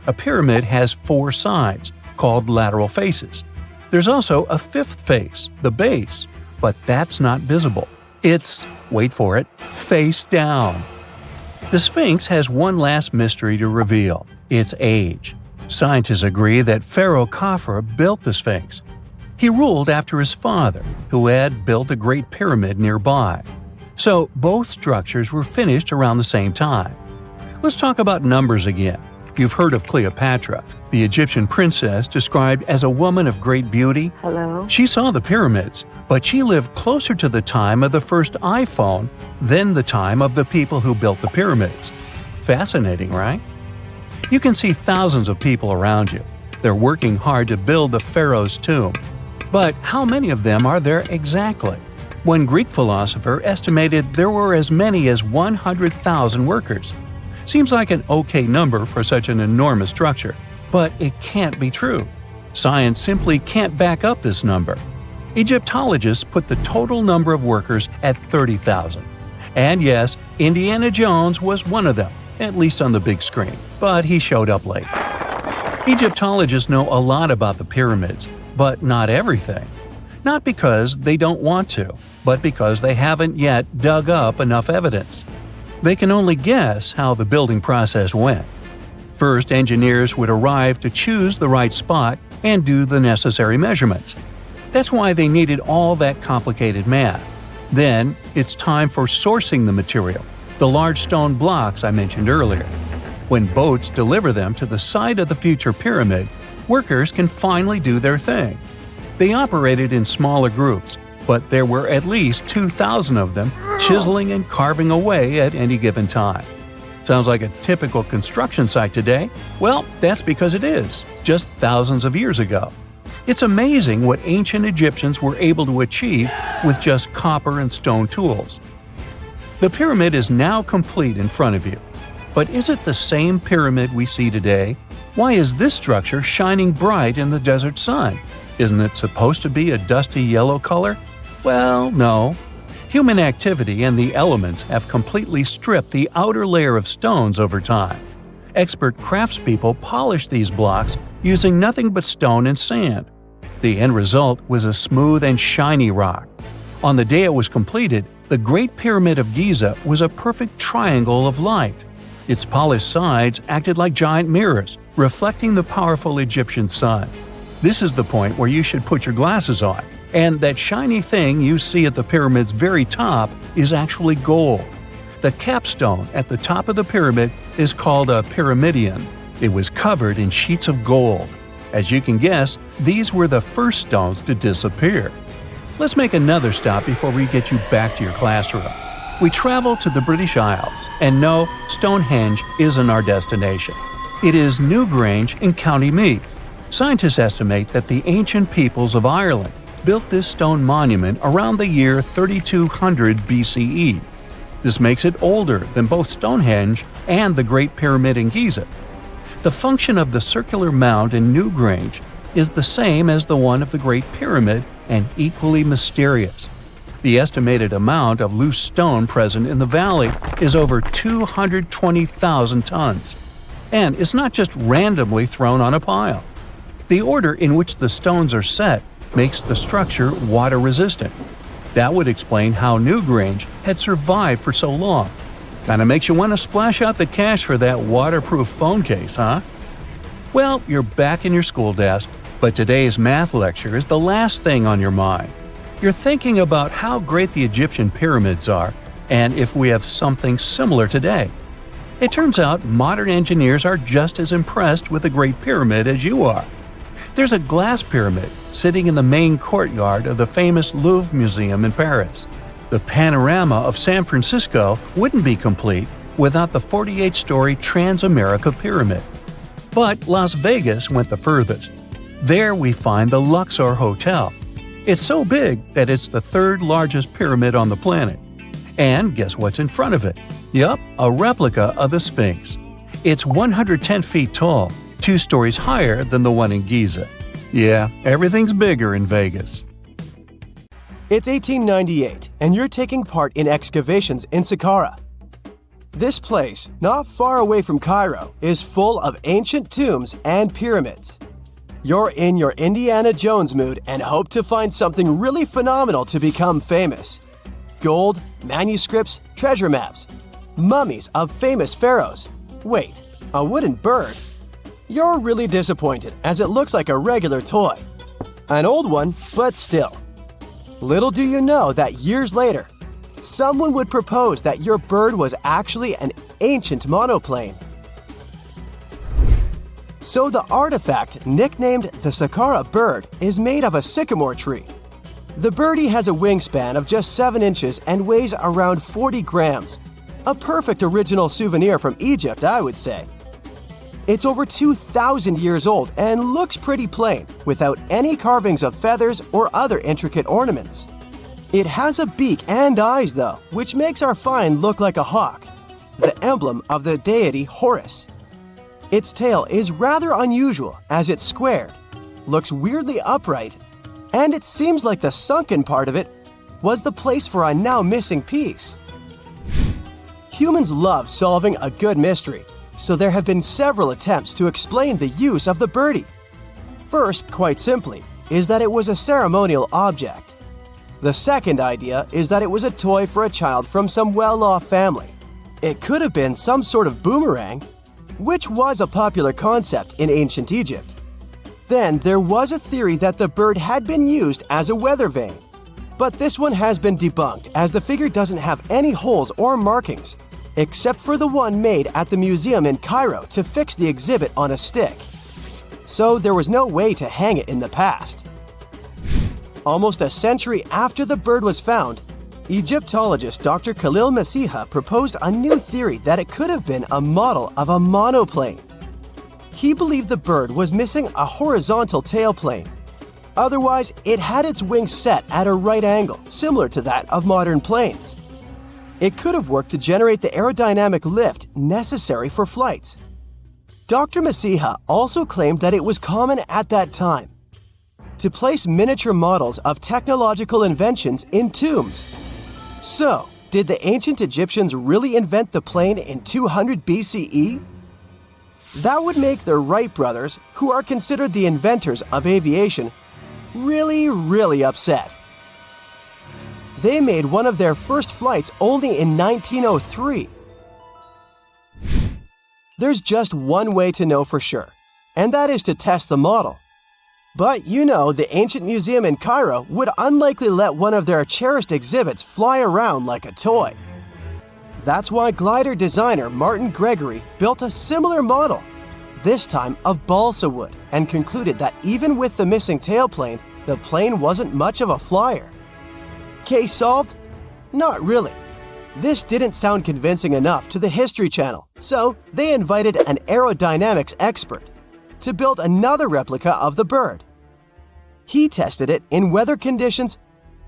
C: A pyramid has 4 sides, called lateral faces. There's also a 5th face, the base, but that's not visible. It's, wait for it, face down. The Sphinx has one last mystery to reveal: its age. Scientists agree that Pharaoh Khafre built the Sphinx. He ruled after his father, who had built a great pyramid nearby. So both structures were finished around the same time. Let's talk about numbers again. You've heard of Cleopatra, the Egyptian princess described as a woman of great beauty.
E: Hello?
C: She saw the pyramids, but she lived closer to the time of the first iPhone than the time of the people who built the pyramids. Fascinating, right? You can see thousands of people around you. They're working hard to build the pharaoh's tomb. But how many of them are there exactly? One Greek philosopher estimated there were as many as 100,000 workers. Seems like an okay number for such an enormous structure, but it can't be true. Science simply can't back up this number. Egyptologists put the total number of workers at 30,000. And yes, Indiana Jones was one of them, at least on the big screen, but he showed up late. Egyptologists know a lot about the pyramids, but not everything. Not because they don't want to, but because they haven't yet dug up enough evidence. They can only guess how the building process went. First, engineers would arrive to choose the right spot and do the necessary measurements. That's why they needed all that complicated math. Then, it's time for sourcing the material, the large stone blocks I mentioned earlier. When boats deliver them to the site of the future pyramid, workers can finally do their thing. They operated in smaller groups, but there were at least 2,000 of them chiseling and carving away at any given time. Sounds like a typical construction site today? Well, that's because it is, just thousands of years ago. It's amazing what ancient Egyptians were able to achieve with just copper and stone tools. The pyramid is now complete in front of you. But is it the same pyramid we see today? Why is this structure shining bright in the desert sun? Isn't it supposed to be a dusty yellow color? Well, no. Human activity and the elements have completely stripped the outer layer of stones over time. Expert craftspeople polished these blocks using nothing but stone and sand. The end result was a smooth and shiny rock. On the day it was completed, the Great Pyramid of Giza was a perfect triangle of light. Its polished sides acted like giant mirrors, reflecting the powerful Egyptian sun. This is the point where you should put your glasses on, and that shiny thing you see at the pyramid's very top is actually gold. The capstone at the top of the pyramid is called a pyramidion. It was covered in sheets of gold. As you can guess, these were the first stones to disappear. Let's make another stop before we get you back to your classroom. We travel to the British Isles, and no, Stonehenge isn't our destination. It is Newgrange in County Meath. Scientists estimate that the ancient peoples of Ireland built this stone monument around the year 3200 BCE. This makes it older than both Stonehenge and the Great Pyramid in Giza. The function of the circular mound in Newgrange is the same as the one of the Great Pyramid and equally mysterious. The estimated amount of loose stone present in the valley is over 220,000 tons. And it's not just randomly thrown on a pile. The order in which the stones are set makes the structure water-resistant. That would explain how Newgrange had survived for so long. Kinda makes you want to splash out the cash for that waterproof phone case, huh? Well, you're back in your school desk, but today's math lecture is the last thing on your mind. You're thinking about how great the Egyptian pyramids are, and if we have something similar today. It turns out modern engineers are just as impressed with the Great Pyramid as you are. There's a glass pyramid sitting in the main courtyard of the famous Louvre Museum in Paris. The panorama of San Francisco wouldn't be complete without the 48-story Transamerica Pyramid. But Las Vegas went the furthest. There we find the Luxor Hotel. It's so big that it's the third largest pyramid on the planet. And guess what's in front of it? Yup, a replica of the Sphinx. It's 110 feet tall, 2 stories higher than the one in Giza. Yeah, everything's bigger in Vegas.
E: It's 1898, and you're taking part in excavations in Sakara. This place, not far away from Cairo, is full of ancient tombs and pyramids. You're in your Indiana Jones mood and hope to find something really phenomenal to become famous. Gold, manuscripts, treasure maps, mummies of famous pharaohs. Wait, a wooden bird? You're really disappointed as it looks like a regular toy. An old one, but still. Little do you know that years later, someone would propose that your bird was actually an ancient monoplane. So the artifact, nicknamed the Sakara bird, is made of a sycamore tree. The birdie has a wingspan of just 7 inches and weighs around 40 grams. A perfect original souvenir from Egypt, I would say. It's over 2,000 years old and looks pretty plain, without any carvings of feathers or other intricate ornaments. It has a beak and eyes though, which makes our find look like a hawk, the emblem of the deity Horus. Its tail is rather unusual as it's squared, looks weirdly upright, and it seems like the sunken part of it was the place for a now missing piece. Humans love solving a good mystery, so there have been several attempts to explain the use of the birdie. First, quite simply, is that it was a ceremonial object. The second idea is that it was a toy for a child from some well-off family. It could have been some sort of boomerang, which was a popular concept in ancient Egypt. Then there was a theory that the bird had been used as a weather vane. But this one has been debunked as the figure doesn't have any holes or markings, except for the one made at the museum in Cairo to fix the exhibit on a stick. So there was no way to hang it in the past. Almost a century after the bird was found, Egyptologist Dr. Khalil Masiha proposed a new theory that it could have been a model of a monoplane. He believed the bird was missing a horizontal tailplane. Otherwise, it had its wings set at a right angle, similar to that of modern planes. It could have worked to generate the aerodynamic lift necessary for flights. Dr. Masiha also claimed that it was common at that time to place miniature models of technological inventions in tombs. So, did the ancient Egyptians really invent the plane in 200 BCE? That would make the Wright brothers, who are considered the inventors of aviation, really upset. They made one of their first flights only in 1903. There's just one way to know for sure, and that is to test the model. But you know, the ancient museum in Cairo would unlikely let one of their cherished exhibits fly around like a toy. That's why glider designer Martin Gregory built a similar model, this time of balsa wood, and concluded that even with the missing tailplane, the plane wasn't much of a flyer. Case solved? Not really. This didn't sound convincing enough to the History Channel, so they invited an aerodynamics expert to build another replica of the bird. He tested it in weather conditions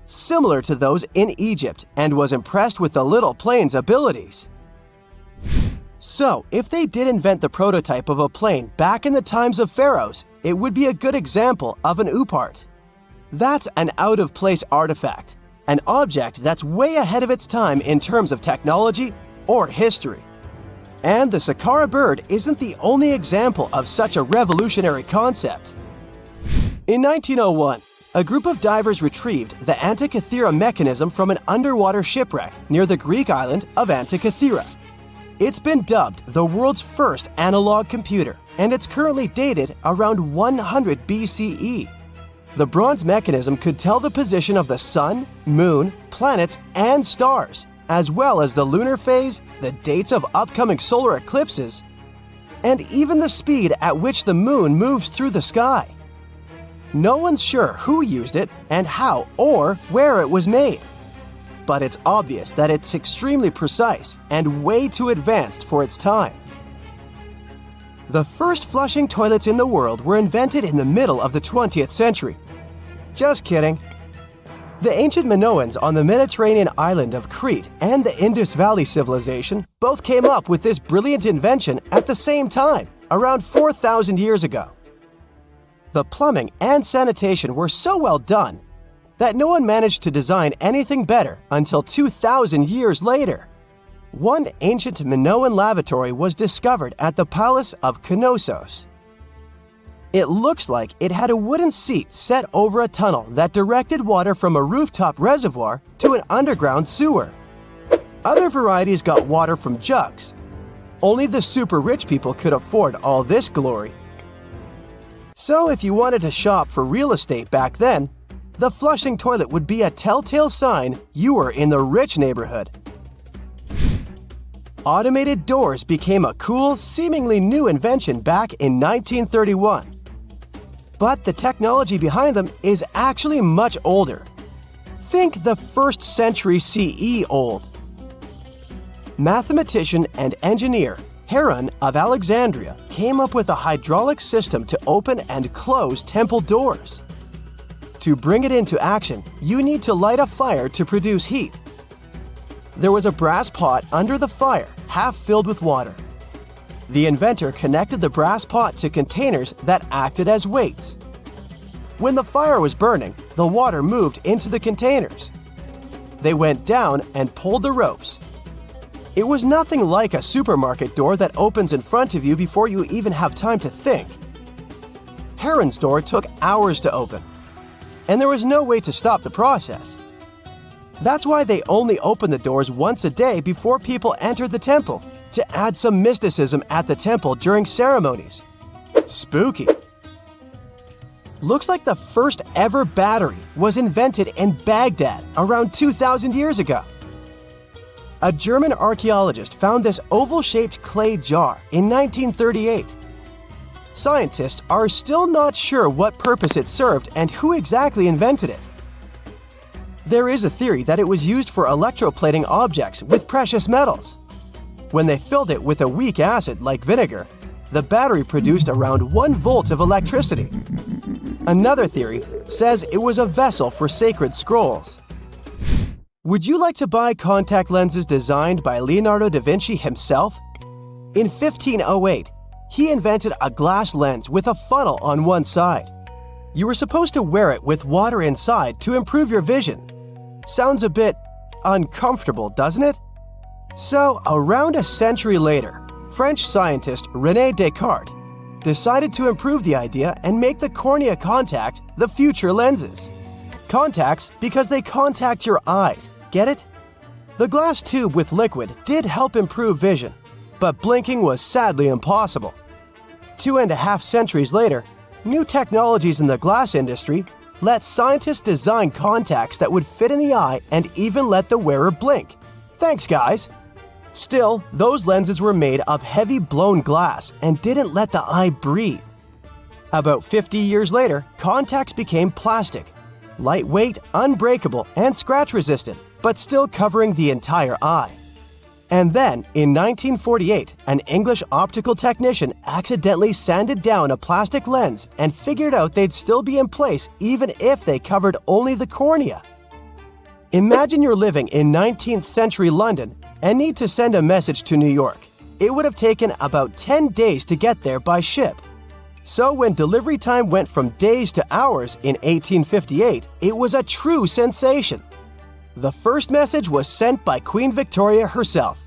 E: similar to those in Egypt and was impressed with the little plane's abilities. So, if they did invent the prototype of a plane back in the times of pharaohs, it would be a good example of an oupart. That's an out-of-place artifact, an object that's way ahead of its time in terms of technology or history. And the Sakara bird isn't the only example of such a revolutionary concept. In 1901, a group of divers retrieved the Antikythera mechanism from an underwater shipwreck near the Greek island of Antikythera. It's been dubbed the world's first analog computer, and it's currently dated around 100 BCE. The bronze mechanism could tell the position of the sun, moon, planets, and stars, as well as the lunar phase, the dates of upcoming solar eclipses, and even the speed at which the moon moves through the sky. No one's sure who used it and how or where it was made. But it's obvious that it's extremely precise and way too advanced for its time. The first flushing toilets in the world were invented in the middle of the 20th century. Just kidding. The ancient Minoans on the Mediterranean island of Crete and the Indus Valley civilization both came up with this brilliant invention at the same time, around 4,000 years ago. The plumbing and sanitation were so well done that no one managed to design anything better until 2,000 years later. One ancient Minoan lavatory was discovered at the Palace of Knossos. It looks like it had a wooden seat set over a tunnel that directed water from a rooftop reservoir to an underground sewer. Other varieties got water from jugs. Only the super rich people could afford all this glory. So if you wanted to shop for real estate back then, the flushing toilet would be a telltale sign you were in the rich neighborhood. Automated doors became a cool, seemingly new invention back in 1931. But the technology behind them is actually much older. Think the 1st century CE old. Mathematician and engineer Heron of Alexandria came up with a hydraulic system to open and close temple doors. To bring it into action, you need to light a fire to produce heat. There was a brass pot under the fire, half filled with water. The inventor connected the brass pot to containers that acted as weights. When the fire was burning, the water moved into the containers. They went down and pulled the ropes. It was nothing like a supermarket door that opens in front of you before you even have time to think. Heron's door took hours to open, and there was no way to stop the process. That's why they only opened the doors once a day before people entered the temple, to add some mysticism at the temple during ceremonies. Spooky. Looks like the first ever battery was invented in Baghdad around 2,000 years ago. A German archaeologist found this oval-shaped clay jar in 1938. Scientists are still not sure what purpose it served and who exactly invented it. There is a theory that it was used for electroplating objects with precious metals. When they filled it with a weak acid like vinegar, the battery produced around 1 volt of electricity. Another theory says it was a vessel for sacred scrolls. Would you like to buy contact lenses designed by Leonardo da Vinci himself? In 1508, he invented a glass lens with a funnel on one side. You were supposed to wear it with water inside to improve your vision. Sounds a bit uncomfortable, doesn't it? So, around a century later, French scientist René Descartes decided to improve the idea and make the cornea contact the future lenses. Contacts because they contact your eyes, get it? The glass tube with liquid did help improve vision, but blinking was sadly impossible. 2.5 centuries later, new technologies in the glass industry let scientists design contacts that would fit in the eye and even let the wearer blink. Thanks, guys! Still, those lenses were made of heavy blown glass and didn't let the eye breathe. About 50 years later, contacts became plastic, lightweight, unbreakable, and scratch-resistant, but still covering the entire eye. And then, in 1948, an English optical technician accidentally sanded down a plastic lens and figured out they'd still be in place even if they covered only the cornea. Imagine you're living in 19th century London and need to send a message to New York. It would have taken about 10 days to get there by ship. So when delivery time went from days to hours in 1858, it was a true sensation. The first message was sent by Queen Victoria herself.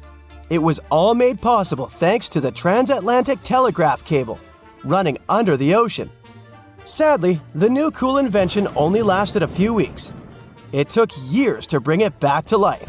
E: It was all made possible thanks to the transatlantic telegraph cable, running under the ocean. Sadly, the new cool invention only lasted a few weeks. It took years to bring it back to life.